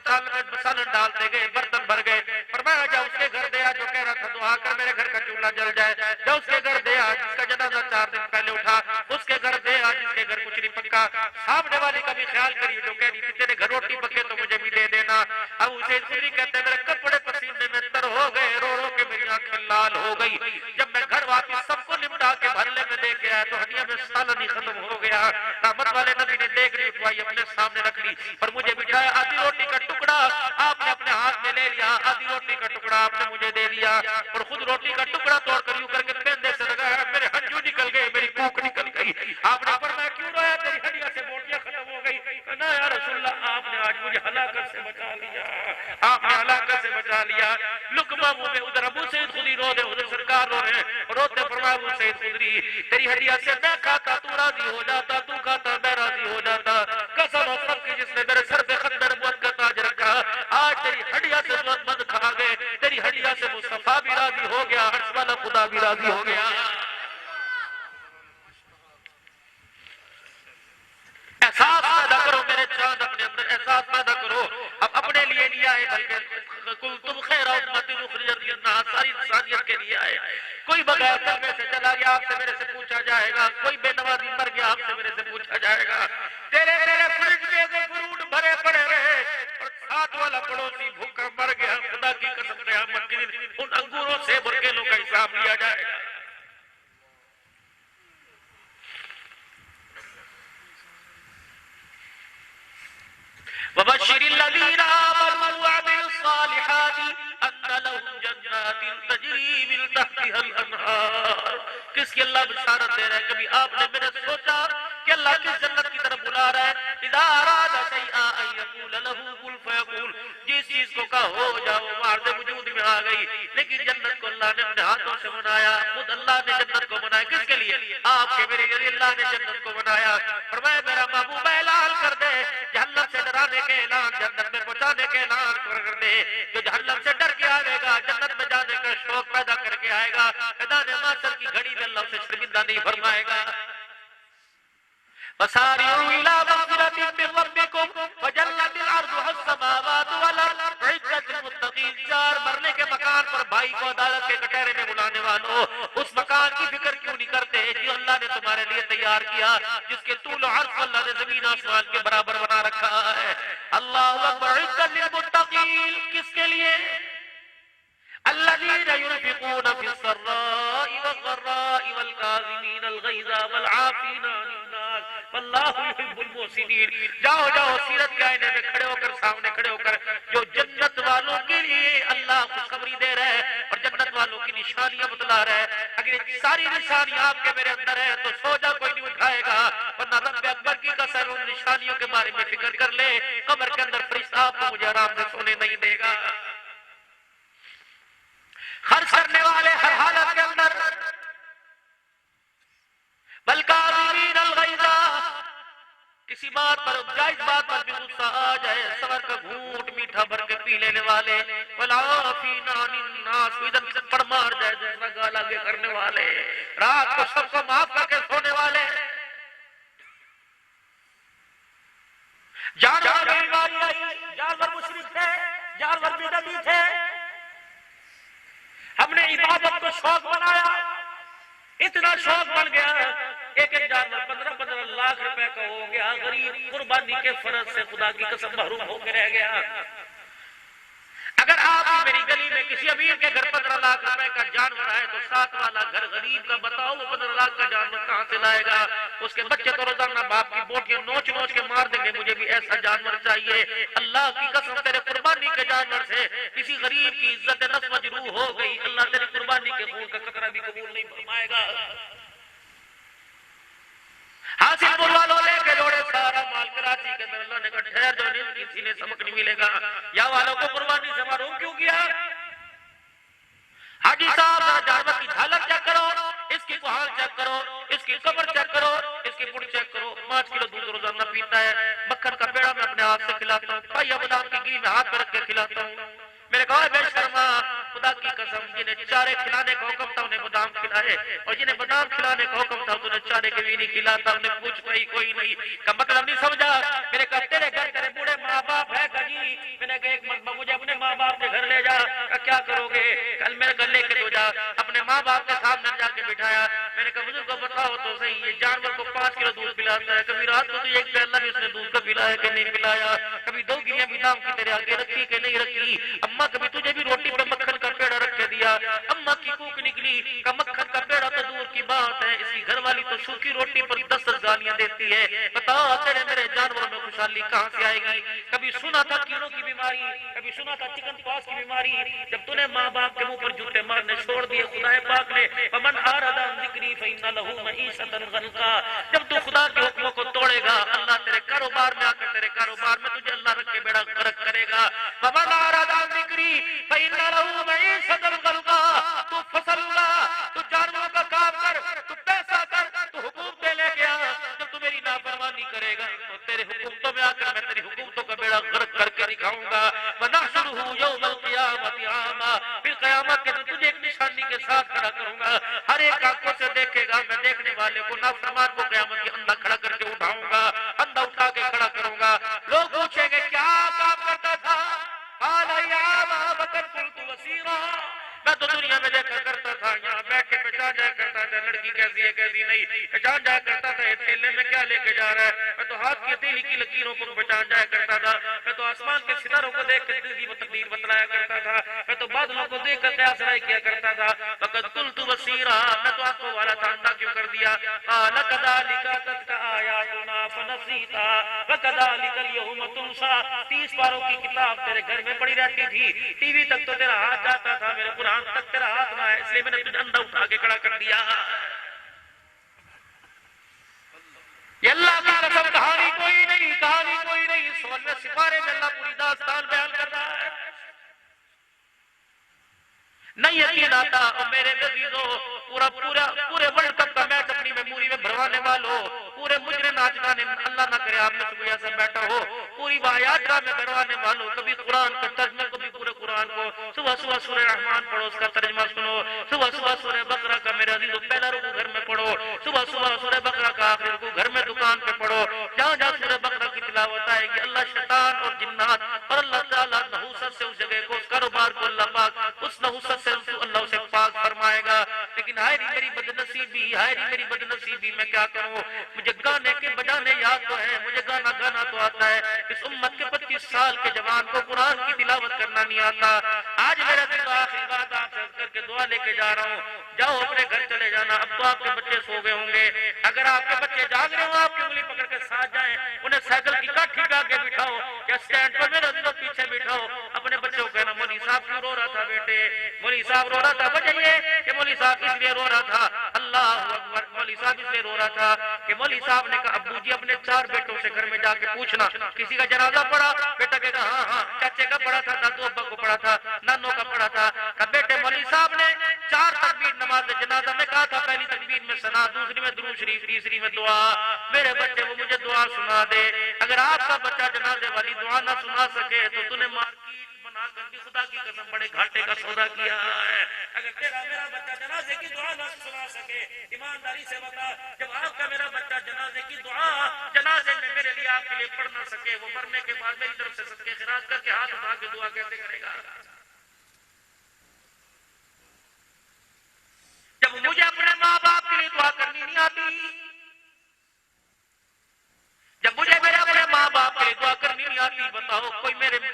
سالن ڈالتے گئے برتن بھر گئے. فرمایا جا اس کے گھر دیا جو کہہ رہا تھا تو آ کر میرے گھر کا چولہا جل جائے. جا اس کے گھر دیا جس کا جنازہ 4 دن پہلے اٹھا، اس کے گھر دیا جس کے گھر کچھ نہیں پکا. سامنے والی کا بھی خیال کریے جو کہہ رہی تھی تیرے گھر روٹی پکے تو مجھے بھی دے دینا. اب اسے خودی کہتے ہیں میرے کپڑے پسینے میں تر ہو گئے، رو رو کے میری آنکھیں لال ہو گئی. جب میں گھر واپس سب کو نمٹا کے بھرلے میں دے کے آیا تو ہڈیاں میں سالن ہی ختم ہو گیا. رحمت والے نبی نے دیکھ لی اٹھوائی اپنے سامنے رکھ لی اور مجھے بٹھایا. آدھی روٹی کا ٹکڑا آپ نے اپنے ہاتھ میں لے لیا، آدھی روٹی کا ٹکڑا آپ نے مجھے دے دیا اور خود روٹی کا ٹکڑا توڑ کر یوں کر کے پیندے سے لگایا. میرے ہنجو نکل گئے، میری کوک نکل گئی. آپ نے فرمایا کیوں رویا؟ تیری ہڈیاں سے بوٹیاں ختم ہو گئی. نا یا رسول اللہ آپ نے آج مجھے ہلاکت سے بچا لیا، آپ نے ہلاکت سے بچا لیا. لقمہ منہ میں، ادھر ابو سعید خدری رو رہے، ادھر سرکار رو رہے ہیں. روتے فرمایا ابو سعید خدری تیری ہڈیاں سے میں کھاتا تو راضی ہو جاتا، تو کھاتا میں راضی ہو جاتا. قسم ہو سب کی جس نے میرے سر پہ ختم نبوت کا تاج رکھا، آج تیری ہڈیاں سے مد کھا گئے، تیری ہڈیاں سے مصطفیٰ بھی راضی ہو گیا، عرش والا خدا بھی راضی ہو گیا. احساس پیدا کرو میرے چاند، اپنے اندر احساس پیدا کرو. اب اپنے لیے نہیں آئے بلکہ کل تم خیر امت اخرجت للناس، ساری انسانیت کے لیے آئے. کوئی بغیر کلمے سے چلا گیا آپ سے میرے سے پوچھا جائے گا، کوئی بے نمازی مر گیا آپ سے میرے سے پوچھا جائے گا. تیرے فریج میں وہ فروٹ بھرے پڑے رہے اور ساتھ والا پڑوسی بھوکا مر گیا. خدا کی قسم قیامت کے دن ان انگوروں سے برکیلوں کا حساب لیا جائے گا. وَبَشِّرِ الَّذِينَ آمَنُوا وَعَمِلُوا الصَّالِحَاتِ أَنَّ لَهُمْ جَنَّاتٍ تَجْرِي مِن تَحْتِهَا الْأَنْهَارُ. کس کی اللہ بشارت دے رہا ہے؟ کبھی آپ نے میں نے سوچا کہ اللہ کس جنت کی طرف بلا رہا ہے؟ اِذَا أَرَادَ شَيْئًا أَن يَقُولَ لَهُ كُن فَيَكُونُ. جس چیز کو کہا ہو جاؤ مارد وجود میں آ گئی. لیکن جنت کو اللہ نے اپنے ہاتھوں سے بنایا، خود اللہ نے جنت کو بنایا. کس کے لیے؟ آپ کے میرے لیے اللہ نے جنت کو بنایا. فرمایا میرا محبوب اعلان کر دے، جہنم سے ڈرانے کے اعلان، جنت میں پہنچانے کے اعلان کر دے. جو جہنم سے ڈر کے آئے گا جنت میں جانے کا شوق پیدا کر کے آئے گا، میدان محشر کی گھڑی میں اللہ سے شرمندہ نہیں فرمائے گا. وَسَارِعُوا إِلَىٰ مَغْفِرَةٍ مِّن رَّبِّكُمْ وَجَنَّةٍ عَرْضُهَا السَّمَاوَاتُ وَالْأَرْضُ اُعِدَّتْ لِلْمُتَّقِينَ. چار مرنے کے مکان پر بھائی کو عدالت کے کٹہرے میں بلانے والوں، اس مکان کی فکر کیوں نہیں کرتے جو اللہ نے تمہارے لیے تیار کیا، جس کے طول و عرض اللہ نے زمین آسمان کے برابر بنا رکھا ہے. اللہ اکبر. اُعِدَّتْ لِلْمُتَّقِينَ کس کے لیے؟ الذين ينفقون في السراء والضراء والكاظمين الغيظ والعافين عن الناس والله يحب المحسنين. جاؤ جاؤ سیرت کے آئینے میں کھڑے ہو کر، سامنے کھڑے ہو کر جو جنت والوں کے لیے اللہ خوشخبری دے رہا ہے اور جنت والوں کی نشانیاں بتلا رہا ہے. اگر یہ ساری نشانیاں آپ کے میرے اندر ہے تو سو جا، کوئی نہیں اٹھائے گا، ورنہ رب اکبر کی قسم ان نشانیوں کے بارے میں فکر کر لے. قبر کے اندر فرشتہ آپ کو مجھے آرام سے سونے نہیں دے گا. خرچ کرنے والے ہر حالت کے اندر، بلکاظمین الغیظ، کسی بات پر، جائز بات پر بھی غصہ آ جائے صبر کا گھونٹ میٹھا بھر کے پی لینے والے، والعافین عن الناس، ادھر سے پڑ مار جائے دوسرا گال آگے کرنے والے، رات کو سب کو معاف کر کے سونے والے. جانور کی بیماری آئی، جانور مشرک تھے، جانور بدعتی تھے، ہم نے عبادت کو شوق بنایا، اتنا شوق بن گیا ایک ایک جانور 15-15 لاکھ روپے کا ہو گیا. غریب قربانی کے فرض سے خدا کی قسم محروم ہو کے رہ گیا. اگر آپ ہی میری گلی میں کسی امیر کے گھر 15 لاکھ روپے کا جانور آئے تو ساتھ والا گھر غریب کا بتاؤ وہ 15 لاکھ کا جانور کہاں سے لائے گا؟ اس کے بچے تو روزانہ باپ کی بوٹیاں نوچ نوچ کے مار دیں گے، مجھے بھی ایسا جانور چاہیے. اللہ کی قسم تیرے قربانی کے جانور سے کسی غریب کی عزت نفس مجروح ہو گئی، اللہ تیری قربانی کے خون کا قطرہ بھی قبول نہیں فرمائے گا. حاصل پور والوں لے کے دوڑے سارا مال کراچی کے اندر. اللہ نے کہا ٹھہر جو نہیں، کسی نے سبق نہیں ملے گا. یا والوں کو قربانی سے محروم کیوں کیا؟ حاجی صاحب ذرا جانور کی جھالک چیک کرو، اس کی حال چیک کرو، اس کی قبر چیک کرو، اس کی پڑ چیک کرو، 5 کلو دودھ روزانہ پیتا ہے، مکھن کا پیڑا میں اپنے ہاتھ سے کھلاتا ہوں، پائیا بادام کی گھی میں ہاتھ پہ رکھ کے کھلاتا ہوں۔ میرے کہا بے شرما، خدا کی قسم جنہیں چارے کھلانے کا حکم تھا انہیں بادام کھلائے، اور جنہیں بادام کھلانے کا حکم تھا انہیں چارے کے بھی نہیں کھلاتا، انہیں پوچھ کوئی نہیں کا مطلب نہیں سمجھا۔ میرے کہا تیرے گھر تیرے بوڑھے ماں باپ ہے گا جی، میں نے کہا ایک مرتبہ مجھے اپنے ماں باپ کے گھر لے جا، کیا کرو گے؟ کل میرے گھر لے کے دو جا، اپنے ماں باپ کے سامنے جا کے بٹھایا، میں نے کہا بزرگ کو بتاؤ تو صحیح، یہ جانور کو 5 کلو دودھ پلاتا ہے، کبھی رات کو تو ایک پیالہ بھی اس نے دودھ کا پلایا کہ نہیں پلایا، کبھی 2 گریاں بادام کی تیرے آگے رکھی کہ نہیں رکھی، اماں کبھی تجھے بھی روٹی پہ مکھن کا پیڑا رکھ کے دیا، اماں کی کوک نکلی کہ مکھن کا پیڑا تو دور کی بات ہے، اس کی گھر والی تو سوکھی روٹی پر 10 گالیاں دیتی ہے، بتا تیرے میرے جانوروں میں خوشحالی کہاں سے آئے گی؟ کبھی سنا تھا کیڑوں کی بیماری، کبھی سنا تھا چکن پاکس کی بیماری، جب تو نے ماں باپ کے منہ پر جوتے مارنے چھوڑ دیے خدا پاک نے، فمن اعرض عن ذکری فإن له معیشۃ ضنکا، جب تو خدا کے حکموں کو توڑے گا اللہ تیرے کاروبار میں آ کر تیرے کاروبار میں تجھے اللہ رکھ کے بیڑا غرق کرے گا۔ فمن اعرض عن ذکری فإن له معیشۃ ضنکا، تو فصل اگا، تو جانوروں کا کام کر، تو پیسہ کر، تو حقوق دے لے گیا، جب تو میری نافرمانی کرے گا تو تیرے حکومتوں میں آ کر میں تیری حکومتوں کا بیڑا غرق کر کے دکھاؤں گا۔ وَنَحْشُرُهُ يَوْمَ الْقِيَامَةِ أَعْمَىٰ، پھر قیامت کے دن تجھے ایک نشانی کے ساتھ کھڑا کروں گا، ہر ایک آنکھوں سے دیکھے گا، میں دیکھنے والے کو نافرمان کو قیامت کے اندھا کھڑا کر کے اٹھاؤں گا، اندھا اٹھا کے کھڑا کروں گا، لوگ پوچھیں گے کیا کام کرتا تھا؟ قَالَ يَا أَبَا بَكْرٍ كُنتُ بَصِيرًا، میں تو دنیا میں دیکھا کرتا تھا، یہاں بیٹھ کے پہچان جایا کرتا تھا لڑکی کیسی ہے کیسی نہیں، پہچان جایا کرتا تھا یہ تھیلے میں کیا لے کے جا رہا ہے، میں تو ہاتھ کی ہتھیلی کی لکیروں کو پہچان جایا کرتا تھا، میں تو آسمان کے ستاروں کو دیکھ کر زندگی و تقدیر بتلایا کرتا تھا، میں تو بادلوں کو دیکھ کر قیاس رائے کیا کرتا تھا، فقد قلت بصیرا، میں تو آنکھوں والا تھا، اندھا کیوں کر دیا؟ قال كذلك اتتك آیاتنا فنسیتها وكذلك اليوم تنسى، 30 پاروں کی کتاب تیرے گھر میں پڑی رہتی تھی، ٹی وی تک تو تیرا ہاتھ جاتا تھا، میرے قرآن تک تیرا ہاتھ نہ ہے، اس لیے میں نے تجھے اندھا اٹھا کے کھڑا کر دیا۔ یہ اللہ کی قسم کہانی کوئی نہیں، کہانی کوئی نہیں، 16ویں سپارے میں اللہ پوری داستان بیان کر رہا ہے۔ نہیں یقین آتا اور میرے عزیزو، پورے ورلڈ کپ کا میچ اپنی میموری میں بھروانے والوں، پورے مجرے ناچ گانے، اللہ نہ کرے آپ میں سے کوئی ایسا بیٹھا ہو، پوری واحد میں بھروانے والوں، کبھی قرآن کا ترجمہ، کبھی پورے قرآن کو، صبح صبح سورہ رحمان پڑھو اس کا ترجمہ سنو، صبح صبح سورہ بقرہ کا میرے عزیزو پہلا رکوع گھر میں پڑھو، صبح صبح سورہ بقرہ کا آخری رکوع گھر میں دکان پہ پڑھو، جہاں جہاں سورہ بقرہ کی تلاوت آئے گی اللہ شیطان اور جنات اور اللہ تعالیٰ نحوست سے اس جگہ کو، اس کاروبار کو اللہ پاک اس نحوست سے اللہ اسے پاک فرمائے گا۔ لیکن ہائے میری بدنصیبی، ہائے میری بدنصیبی، میں کیا کروں؟ مجھے گانے کے بجانے یاد تو ہے، مجھے گانا گانا تو آتا ہے، اس امت کے 25 سال کے جوان کو قرآن کی تلاوت کرنا نہیں آتا۔ آج میرا دل آخری بات آپ سے کر کے دعا لے کے جا رہا ہوں، جاؤ اپنے گھر چلے جانا، اب تو آپ کے بچے سو گئے ہوں گے، اگر آپ کے بچے جاگ رہے ہوں آپ کی انگلی پکڑ کے ساتھ جائیں، انہیں سائیکل کی کاٹھی پہ آگے بٹھاؤ یا اسٹینڈ پر میرے دل پیچھے بٹھاؤ، اپنے بچوں کو کہنا مولوی صاحب کیوں رو رہا تھا بیٹے؟ مولوی صاحب رو رہا تھا، وجہ یہ کہ مولوی صاحب اس لیے رو رہا تھا، اللہ اکبر، مولوی صاحب اس لیے رو رہا تھا کہ مولوی صاحب نے کہا ابو جی اپنے 4 بیٹوں سے گھر میں جا کے پوچھنا، کسی کا جنازہ پڑا، بیٹا کہے گا ہاں ہاں، چاچے کا پڑا تھا، دادو ابا کو پڑا تھا، نانوں کا پڑا تھا، کہ بیٹے مولوی صاحب نے 4 تکبیر نماز جنازہ میں کہا تھا، پہلی تکبیر میں ثنا، دوسری میں درود شریف، تیسری میں دعا، میرے بچے وہ مجھے دعا سنا دے، اگر آپ کا بچہ جنازے والی دعا نہ سنا سکے تو تو نے مارکیٹ بنا کر بھی خدا کی قسم بڑے گھاٹے کا سودا کیا ہے۔ اگر تیرا میرا بچہ جنازے کی دعا نہ سنا سکے، ایمانداری سے بتا، جب آپ کا میرا بچہ جنازے کی دعا جنازے میں میرے لیے آپ کے لیے پڑھ نہ سکے، وہ مرنے کے بعد میری طرف سے صدقے خیرات کر کے ہاتھ اٹھا کے دعا کیسے کرے گا؟ جب مجھے اپنے ماں باپ کے لیے دعا کرنی نہیں آتی، جب مجھے اپنے ماں باپ کے لیے دعا کرنی نہیں آتی، بتاؤ کوئی میرے لیے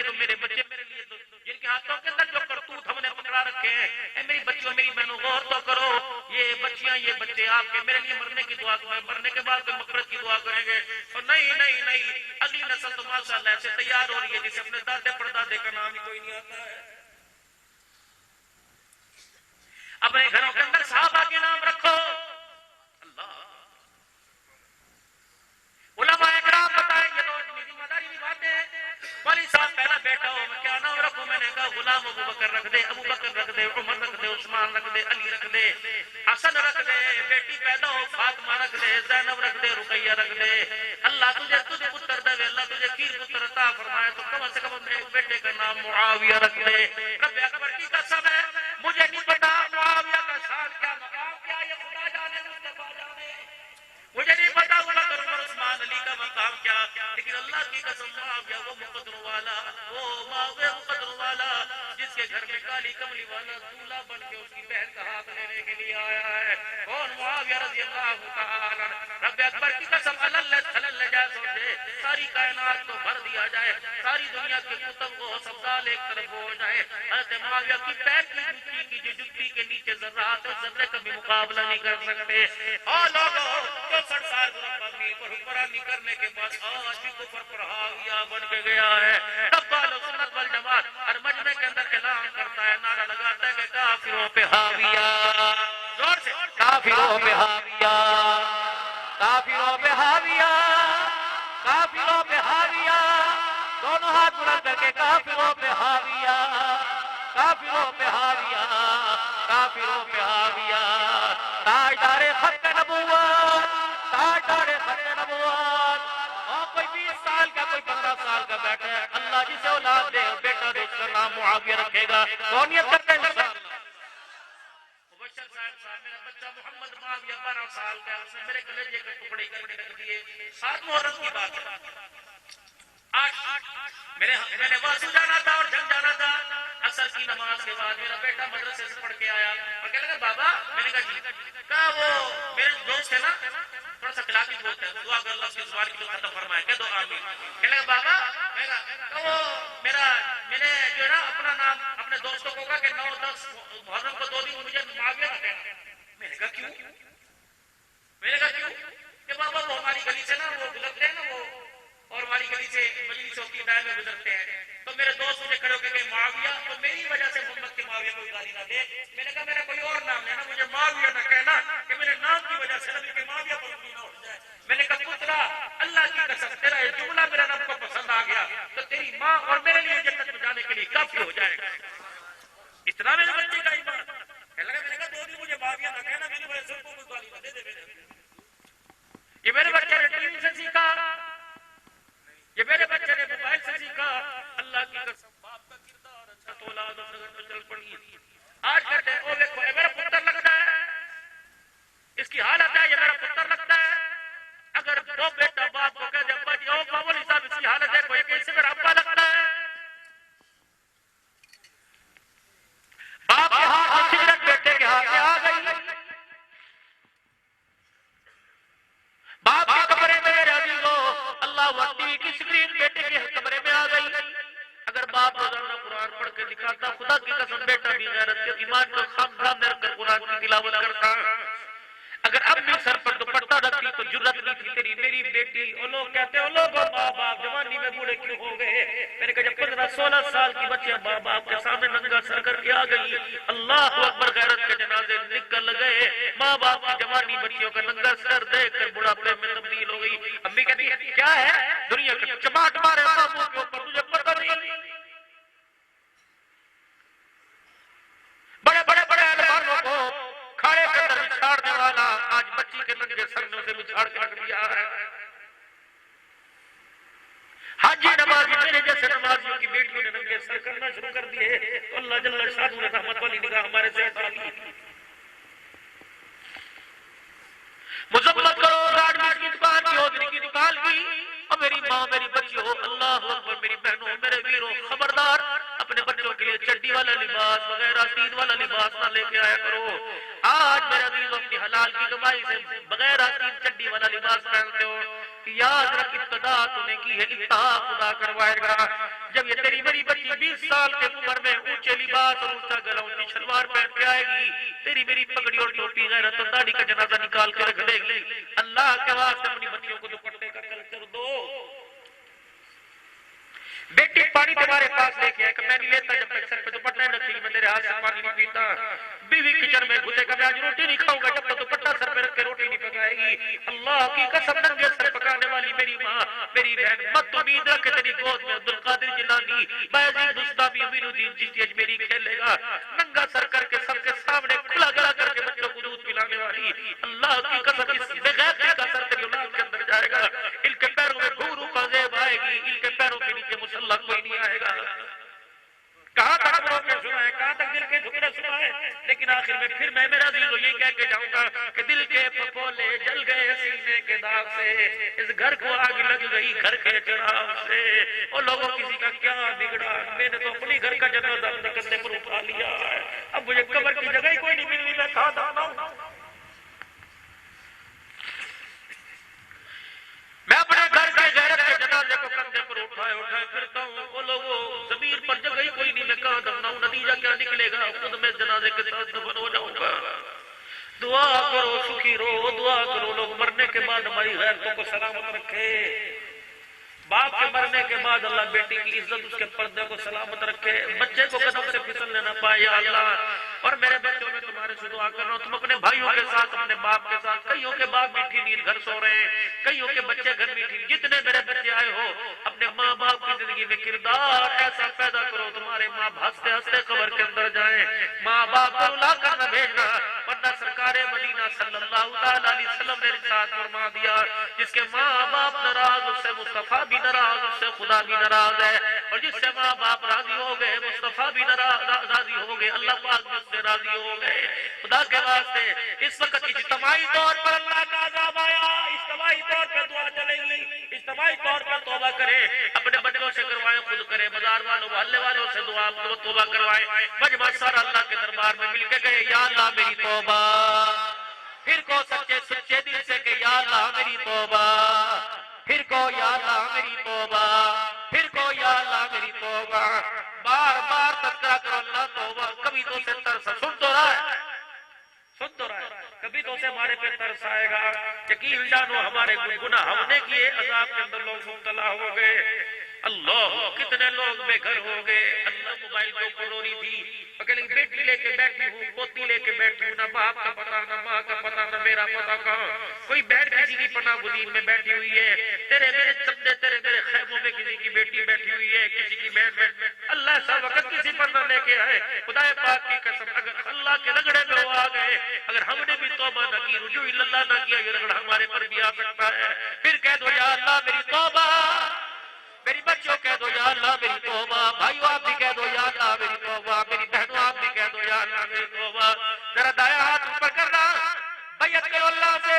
تو میرے بچے، میرے لیے تو جن کے ہاتھوں کے اندر جو کرتوت ہم نے پکڑا رکھے ہیں، اے میری بچیوں میری بہنوں غور تو کرو، یہ بچیاں یہ بچے آپ کے میرے لیے مرنے کی دعا کریں، مرنے کے بعد کوئی مغفرت کی دعا کریں گے، اور نہیں، اگلی نسل تو ماشاءاللہ ایسے تیار ہو رہی ہے جسے اپنے دادے پردادے کا نام ہی کوئی نہیں آتا ہے۔ اپنے گھروں کے اندر صحابہ کے نام رکھو، اللہ علماء اکرام بتائیں، یہ تو ذمہ داری کی بات ہے، والی صاحب پہلا بیٹا ہو میں کیا نام رکھوں؟ کو میں نے کہا غلام ابو بکر رکھ دے، ابو بکر رکھ دے، عمر رکھ دے، عثمان رکھ دے، علی رکھ دے، حسن رکھ دے، بیٹی پیدا ہو فاطمہ رکھ دے، زینب رکھ دے، رقیہ رکھ دے، اللہ تجھے پتر دے، اللہ تجھے کھیر پتر عطا فرمائے تو کم سے کم اپنے ایک بیٹے کا نام معاویہ رکھ دے۔ رب اکبر کی قسم ہے مجھے نہیں پتا معاویہ کا شان کیا مقام کیا، یہ خدا جانے مصطفیٰ جانے، مجھے نہیں پتا ابوبکر عمر عثمان علی کا مقام کیا، لیکن اللہ کی قسم معاویہ وہ مقدر والا، وہ معاویہ مقدر والا جس کے گھر میں کالی کملی والا دولہا بن کے اس کی بہن کا ہاتھ لینے کے لیے آیا ہے، کون؟ معاویہ رضی اللہ تعالی عنہ۔ رب اکبر کی قسم اللہ جائے سمجھے ساری کائنات کو بھر دیا جائے، ساری دنیا کے کتب کو سبزال ایک طرف ہو جائے، حضرت معاویہ کی پیر کی جو جوتی کے نیچے ذرات ہے ذرے کا بھی مقابلہ نہیں کر سکتے۔ اور لوگوں جو 60 سال پر حکمرانی کرنے کے بعد آج بھی کفر پر حاویہ بن کے گیا ہے، تب اہل سنت والجماعت ہر مجمع کے اندر اعلان کرتا ہے، نعرہ لگاتا ہے کہ کافروں پہ حاویہ، زور سے کافروں پہ حاویہ، کافروں پہ حاویہ، کافروں پہ حاویہ، دونوں ہاتھ بلند کر کے کافروں پہ حاویہ، کافروں پہ حاویہ، کافروں پہ حاویہ، تاجدار ختم نبوت، تاجدار ختم نبوت۔ اور کوئی 20 سال کا کوئی 15 سال کا بیٹا ہے، اللہ جسے اولاد دے بیٹا دے اس کا نام معاویہ رکھے گا، کونیت کرتے ہیں انشاءاللہ۔ مبشر صاحب میرا بچہ محمد معاویہ 12 سال کا، اس نے میرے کلیجے کے ٹکڑے کر کے رکھ دیے۔ 7 محرم کی بات ہے، میں نے واسو جانا تھا اور جنگ جانا تھا، عصر کی نماز کے بعد میرا بیٹا مدرسے سے پڑھ کے آیا اور کہنے لگا بابا، میں نے کہا جی، کہا وہ میرے دوست ہے نا تھوڑا سا خلافی دوست ہے، دعا کر اللہ اس کی زبان کی جو ختم فرمائے، کہہ دو آمین۔ کہنے لگا بابا، میں کہا وہ میں نے جو ہے نا اپنا نام اپنے دوستوں کو کہا کہ 9-10 محرم کو 2 دن مجھے معاویہ نہ کہنا۔ میں نے کہا کیوں؟ میں نے کہا کیوں؟ کہ بابا وہ ہماری گلی سے نا وہ گزرتے ہیں نا وہ، اور ہماری گلی سے مجلس ہوتی ہے دائیں میں گزرتے ہیں، تو میرے دوست مجھے کھڑے ہو کے کہ معاویہ، تو میری وجہ سے محمد کے معاویہ کو گالی نہ دے۔ میں نے کہا میرا کوئی اور نام ہے نا، مجھے معاویہ نہ کہنا کہ میرے نام کی وجہ سے نبی کے معاویہ پر نہ ہو جائے۔ میں نے کہا پترا، اللہ کی قسم تیرا یہ جملہ میرا رب کو پسند آ گیا تو تیری ماں اور میرے لیے جنت میں جانے کے لیے کافی ہو جائے گا۔ اتنا میرے بچے کا ایمان۔ کہنے لگا، میں نے کہا 2 دن مجھے معاویہ نہ کہنا، میری وجہ سے کو گالی نہ دے دے۔ یہ میرے بچے نے ٹی وی سے سیکھا، یہ میرے بچے نے موبائل سے سیکھا۔ اللہ کی قسم باپ کا کردار اچھا تو اولاد نظر میں چل پڑی۔ آج کہتے ہیں او دیکھو یہ میرا پتر لگتا ہے، اس کی حالت ہے یہ میرا پتر لگتا ہے۔ اگر دو بیٹا باپ کو کہہ دے ابا جی او مولوی صاحب اس کی حالت ہے، کوئی کہ اسے میرا ابا لگتا ہے۔ باپ کے ہاتھ میں سگریٹ بیٹے کے ہاتھ میں آ گئی، باپ کے کمرے میں میرے عزیزو اللہ ٹی وی کی اسکرین بیٹے کے کمرے میں آ گئی۔ اگر باپ روزانہ قرآن پڑھ کے دکھاتا، خدا کی قسم بیٹا بھی غیرت کے ایمان کو سامنے رکھ کر قرآن کی تلاوت کرتا۔ اگر اب بھی سر پر دوپٹہ رکھتی تو جرت نہیں تھی تیری میری بیٹی۔ اور لوگ کہتے ہیں لوگ ماں باپ جوانی میں بوڑھے کیوں ہو گئے؟ میں نے کہا جب 15-16 سال کی بچیاں ماں باپ کے سامنے ننگا سر کر کے آ گئی، اللہ اکبر، غیرت کے جنازے نکل گئے۔ ماں باپ کی جوانی بچیوں کا ننگا سر دیکھ کر بڑھاپے میں تبدیل ہو گئی۔ امی کہتی ہے کیا ہے دنیا کے چماٹ مارے ماموں کے اوپر، تجھے پتہ نہیں؟ بڑے علمانوں کو کھاڑے کے اندر بچھاڑنے والا آج بچی کے ننگے سروں سے بچھاڑ کے رکھ دیا ہے۔ حاجی نمازی میرے جیسے نمازیوں کی بیٹیوں نے ننگے سر کرنا شروع کر دیے تو اللہ جل شانہ نے رحمت والی نگاہ ہمارے سے ہٹا لی۔ مذمت کرو راڈ کی دکان کی، ہودری کی دکان کی، اور میری ماں میری بچیوں، اللہ اکبر، میری بہنوں میرے ویروں، خبردار اپنے بچوں کے لیے چڈی والا لباس وغیرہ تین والا لباس نہ لے کے آیا کرو۔ آج میرے عزیزوں اپنی حلال کی کمائی سے بغیر تین چڈی والا لباس پہنتے ہو، یاد رکھ ابتدا تمہیں کی ہے، انتہا خدا کروائے گا۔ جب یہ تیری میری بچی 20 سال کے عمر میں اونچے لباس اور اونچا گلا اونچی شلوار پہن کے آئے گی، تیری میری پگڑی اور ٹوپی غیرت اور داڑھی کا جنازہ نکال کے رکھ دے گی۔ اللہ کے واسطے اپنی بچیوں کو دوپٹے کا کلچر دو۔ بیٹی پانی تمہارے پاس لے کے آئے کہ میں نہیں لیتا جب تک سر پہ دوپٹہ نہ رکھی، میں تیرے میرے ہاتھ سے پانی نہیں پیتا. بیوی کچن میں گھسے گا میں آج روٹی نہیں کھاؤں گا جب تک دوپٹہ سر پہ رکھ کے روٹی نہیں پکائے گی. اللہ کی قسم ننگے سر پکانے والی میری ماں میری بہن مت امید رکھ تیری گود میں عبدالقادر جیلانی بایزید بستامی امین الدین چشتی اجمیری کھیلے گا. ننگا سر کر کے سب کے سامنے کھلا گلا کر کے بچوں کو دودھ پلانے والی اللہ کی قسم اس بغیر کا سر تیری اولاد کے اندر جائے گا. ان کے پیروں میں گھنگرو پازیب آئے گی, ان کے پیروں کے نیچے مسلح کوئی نہیں آئے گا. کہاں تک رو کے سنائے, کہاں تک دل کے ٹکڑے سنائے, لیکن آخر میں پھر میں میرا عزیزو یہی کہہ کے جاؤں گا کہ دل کے پھپھولے جل گئے سینے کے داغ سے, اس گھر کو آگ لگ گئی گھر کے چراغ سے. اور لوگوں کسی کا کیا بگڑا, میں نے تو اپنی گھر کا جنازہ اپنے کندھے پر اٹھا لیا ہے, اب مجھے قبر کی جگہ ہی کوئی نہیں مل رہی, میں کہاں جانا ہوں. میں اپنے گھر کے غیرت کے جنازے کو کندھے پر اٹھائے پھرتا ہوں. وہ لوگوں زمین پر جگہ ہی کوئی نہیں, میں کہاں دفناؤں, نتیجہ کیا نکلے گا, خود میں جنازے کے ساتھ دفن ہو جاؤں گا. دعا کرو سکھی رو, دعا کرو لوگ مرنے کے بعد ہماری غیرتوں کو سلامت رکھے. باپ کے مرنے کے بعد اللہ بیٹی کی عزت اس کے پردے کو سلامت رکھے, بچے کو قدم سے پھسلنے نہ پائے یا اللہ. اور میرے بچوں میں تمہارے سے دعا کر رہا ہوں, تم اپنے بھائیوں کے ساتھ اپنے باپ کے ساتھ, کئیوں کے باپ میٹھی نیند گھر سو رہے ہیں, کئیوں کے بچے گھر میٹھی, جتنے میرے بچے آئے ہو اپنے ماں باپ کی زندگی میں کردار ایسا پیدا کرو تمہارے ماں ہنستے ہنستے قبر کے اندر جائیں. ماں باپ کو رلا کر نہ بھیجنا, ورنہ سرکار مدینہ صلی اللہ تعالی علیہ وسلم نے ارشاد فرما دیا جس کے ماں باپ ناراض اس سے مصطفیٰ بھی ناراض, اس سے خدا بھی ناراض ہے, اور جس سے ماں باپ راضی ہو گئے مصطفیٰ بھی راضی ہو گئے, اللہ پاک بھی اس سے راضی ہو گئے. خدا کے واسطے اس وقت اجتماعی طور پر اللہ کا عذاب آیا, اجتماعی طور پر دعا چلے گی, اجتماعی طور پر توبہ کریں, اپنے بچوں سے کروائیں, خود کریں, بازار والوں محلے والوں سے دعا توبہ کروائیں. مجمع سارا اللہ کے دربار میں مل کے گئے, یا اللہ میری توبہ, پھر کو سچے سچے دل سے کہ یا اللہ میری توبہ, پھر کو یا اللہ میری توبہ, پھر کو یا اللہ میری توبہ. بار بار تذکرہ کرو اللہ توبہ, کبھی تو سے ترس, سن تو رہا ہے, سن تو رہا ہے, کبھی تو سے ہمارے پہ ترس آئے گا. یقین جانو ہمارے گناہ ہونے کی عذاب کے اندر لوگ مبتلا ہو گئے. اللہ کتنے لوگ بے گھر ہو گئے. اللہ موبائل کے اوپر رو رہی تھی, اکیلی بیٹی لے کے بیٹھی ہوں, پوتی لے کے بیٹھی ہوں, نہ باپ کا پتہ نہ ماں کا پتہ نہ میرا پتہ کہاں. کوئی بہن کسی کی پناہ گزین میں بیٹھی ہوئی ہے, تیرے میرے چپتے تیرے میرے خیموں میں کسی کی بیٹی بیٹھی ہوئی ہے, کسی کی بہن. اللہ سا وقت کسی پر نہ لے کے آئے. خدا پاک کی قسم اگر اللہ کے رگڑے میں وہ آ گئے, اگر ہم نے بھی توبہ نہ کی, رجوع اللہ نہ کیا, یہ رگڑا ہمارے پر بھی آ سکتا ہے. پھر کہہ دو یا اللہ میری توبہ, میری بچوں کہہ دو یا اللہ میری توبہ, بھائیو آپ بھی کہہ دو یا اللہ میری توبہ, میری بہنوں آپ بھی کہہ دو یا اللہ میری توبہ. ذرا دائیں ہاتھ اوپر کرنا, بیعت کرو اللہ سے,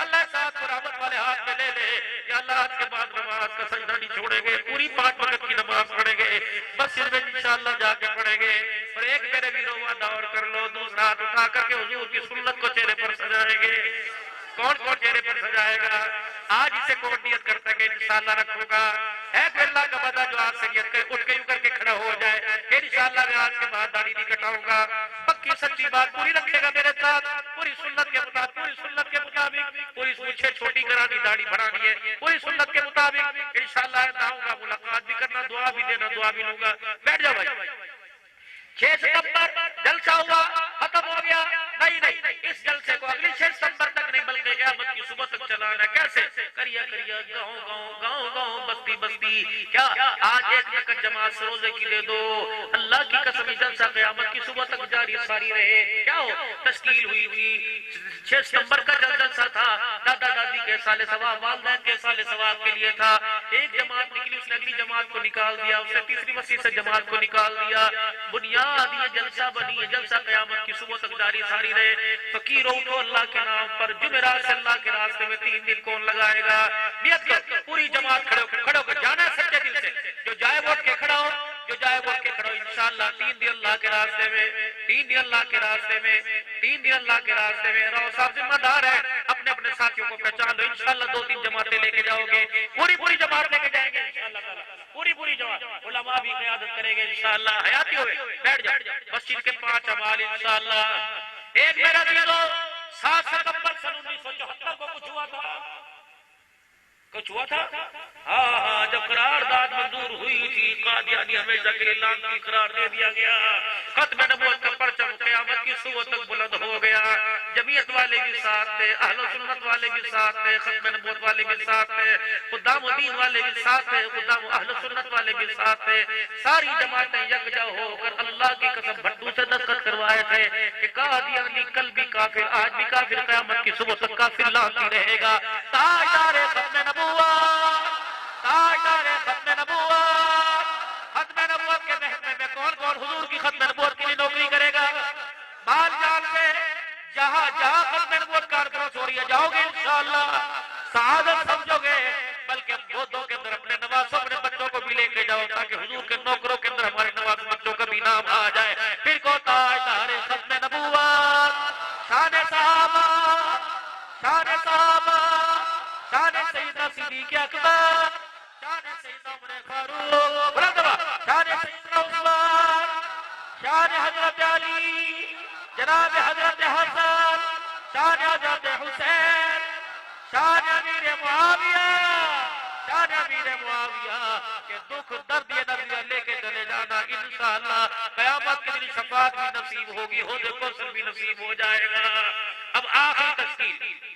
اللہ ساتھ کو رحمت والے ہاتھ میں لے لے. یا اللہ آج کے بعد نماز کا سجدہ نہیں چھوڑیں گے, پوری 5 وقت کی نماز پڑھیں گے, مسجد میں انشاءاللہ جا کے پڑھیں گے. اور ایک میرے ویرو وعدہ اور کر لو, دوسرا ہاتھ اٹھا کر کے حضور کی سنت کو چہرے پر سجائیں گے. کون کون چہرے پر سجائے گا؟ آج اسے کون نیت کرتا ہے کہ انشاءاللہ رکھوں گا؟ اے تو اللہ کا بندہ جو آج سے نیت کرے, اٹھ کے یوں کر کے کھڑا ہو جائے کہ انشاءاللہ میں آج کے بعد داڑھی نہیں کٹاؤں گا. پکی سچی بات پوری رکھے گا میرے ساتھ, پوری سنت کے مطابق, پوری سنت کے مطابق, پوری مجھے چھوٹی کرانی, داڑھی بڑھانی ہے, پوری سنت کے مطابق انشاءاللہ آؤں گا, ملاقات بھی کرنا, دعا بھی دینا, دعا بھی لوں گا. بیٹھ جاؤ بھائی. 6 ستمبر جلسہ ہوا, ختم ہو گیا. نہیں, اس جلسے کو اگلی 6 ستمبر تک نہیں بلکہ قیامت کی صبح تک چلانا. کیسے؟ کریا کریا, گاؤں گاؤں, گاؤں گاؤں, بستی بستی. کیا آج ایک نقد جماعت سے روزے کی دے دو, اللہ کی قسم جلسہ قیامت کی صبح تک جاری ساری رہے. کیا ہو تشکیل ہوئی تھی, 6 ستمبر کا جلسہ تھا, دادا دادی کے سال ثواب, والدین کے سال ثواب کے لیے تھا. ایک جماعت نکلی, اس نے اگلی جماعت کو نکال دیا, اس نے تیسری مسجد سے جماعت کو نکال دیا. بنیاد یہ جلسہ بنی ہے, جلسہ قیامت کی صبح تک جاری ساری رہے. فقیر اٹھو اللہ کے نام پر, جمعرات سے اللہ کے راستے میں 3 دن کون لگائے گا؟ نیت کر, پوری جماعت کھڑے ہو کر جانا ہے سچے دل سے. جو جائے وہ اٹھ کے کھڑا ہو, جو جائے وہ اٹھ کے کھڑا ہو. انشاءاللہ 3 دن اللہ کے راستے میں, 3 دن اللہ کے راستے میں, 3 دن اللہ کے راستے میں. راؤ صاحب ذمہ دار ہے, اپنے اپنے ساتھیوں کو پہچان لو. انشاءاللہ 2-3 جماعتیں لے کے جاؤ گے, پوری جماعت لے کے جائیں گے انشاءاللہ تعالی, پوری جماعت. علماء بھی قیادت کریں گے انشاءاللہ. حیاتی ہوئے بیٹھ جاؤ. مسجد کے 5 اعمال انشاءاللہ. ایک میرا عزیزو, 7 ستمبر سن 1974 کو کچھ ہوا تھا. کچھ ہوا تھا؟ ہاں جب قرارداد منظور ہوئی تھی قادیانی ہمیشہ کے لیے لعنت کی قرار دے دیا گیا، ختم نبوت کا پرچم قیامت کی صبح تک بلند ہو گیا، جمعیت والے بھی ساتھ تھے، اہل سنت والے بھی ساتھ تھے، ختم نبوت والے بھی ساتھ تھے، خدام الدین والے بھی ساتھ تھے، خدام اہل سنت والے بھی ساتھ تھے، ساری جماعتیں یکجا ہو کر اللہ کی قسم بھٹو سے دستخط کروائے تھے کہ قادیانی کل بھی کافر، آج بھی کافر، قیامت کی صبح تک کافر لعنتی رہے گا۔ تاجدار ختم نبوت، تاجدار ختم نبوت، ختم نبوت کے محکمے میں کون کون حضور کی ختم نبوت کے لیے نوکری کرے گا؟ بال جان سے جہاں جہاں ختم نبوت کانفرنس ہو رہی ہے جاؤ گے انشاءاللہ، سعادت سمجھو گے، بلکہ گودوں کے اندر اپنے نوازوں اپنے بچوں کو بھی لے کے جاؤ تاکہ حضور کے نوکروں کے اندر ہمارے نواز بچوں کا بھی نام آ جائے۔ پھر کو تاجدار ختم نبوت، شان صحابہ، شان صحابہ، شان سیدنا صدیق اکبر، شان سیدنا عمر فاروق، شان سیدنا عثمان، شان حضرت علی، جناب حضرت حسن، شان حضرت حسین، شان امیر معاویہ، شان امیر معاویہ کہ دکھ درد یہ نظریہ لے کے چلے جانا، انشاءاللہ قیامت کے دن شفاعت بھی نصیب ہوگی، حوض کوثر بھی نصیب ہو جائے گا۔ اب آخری تفصیل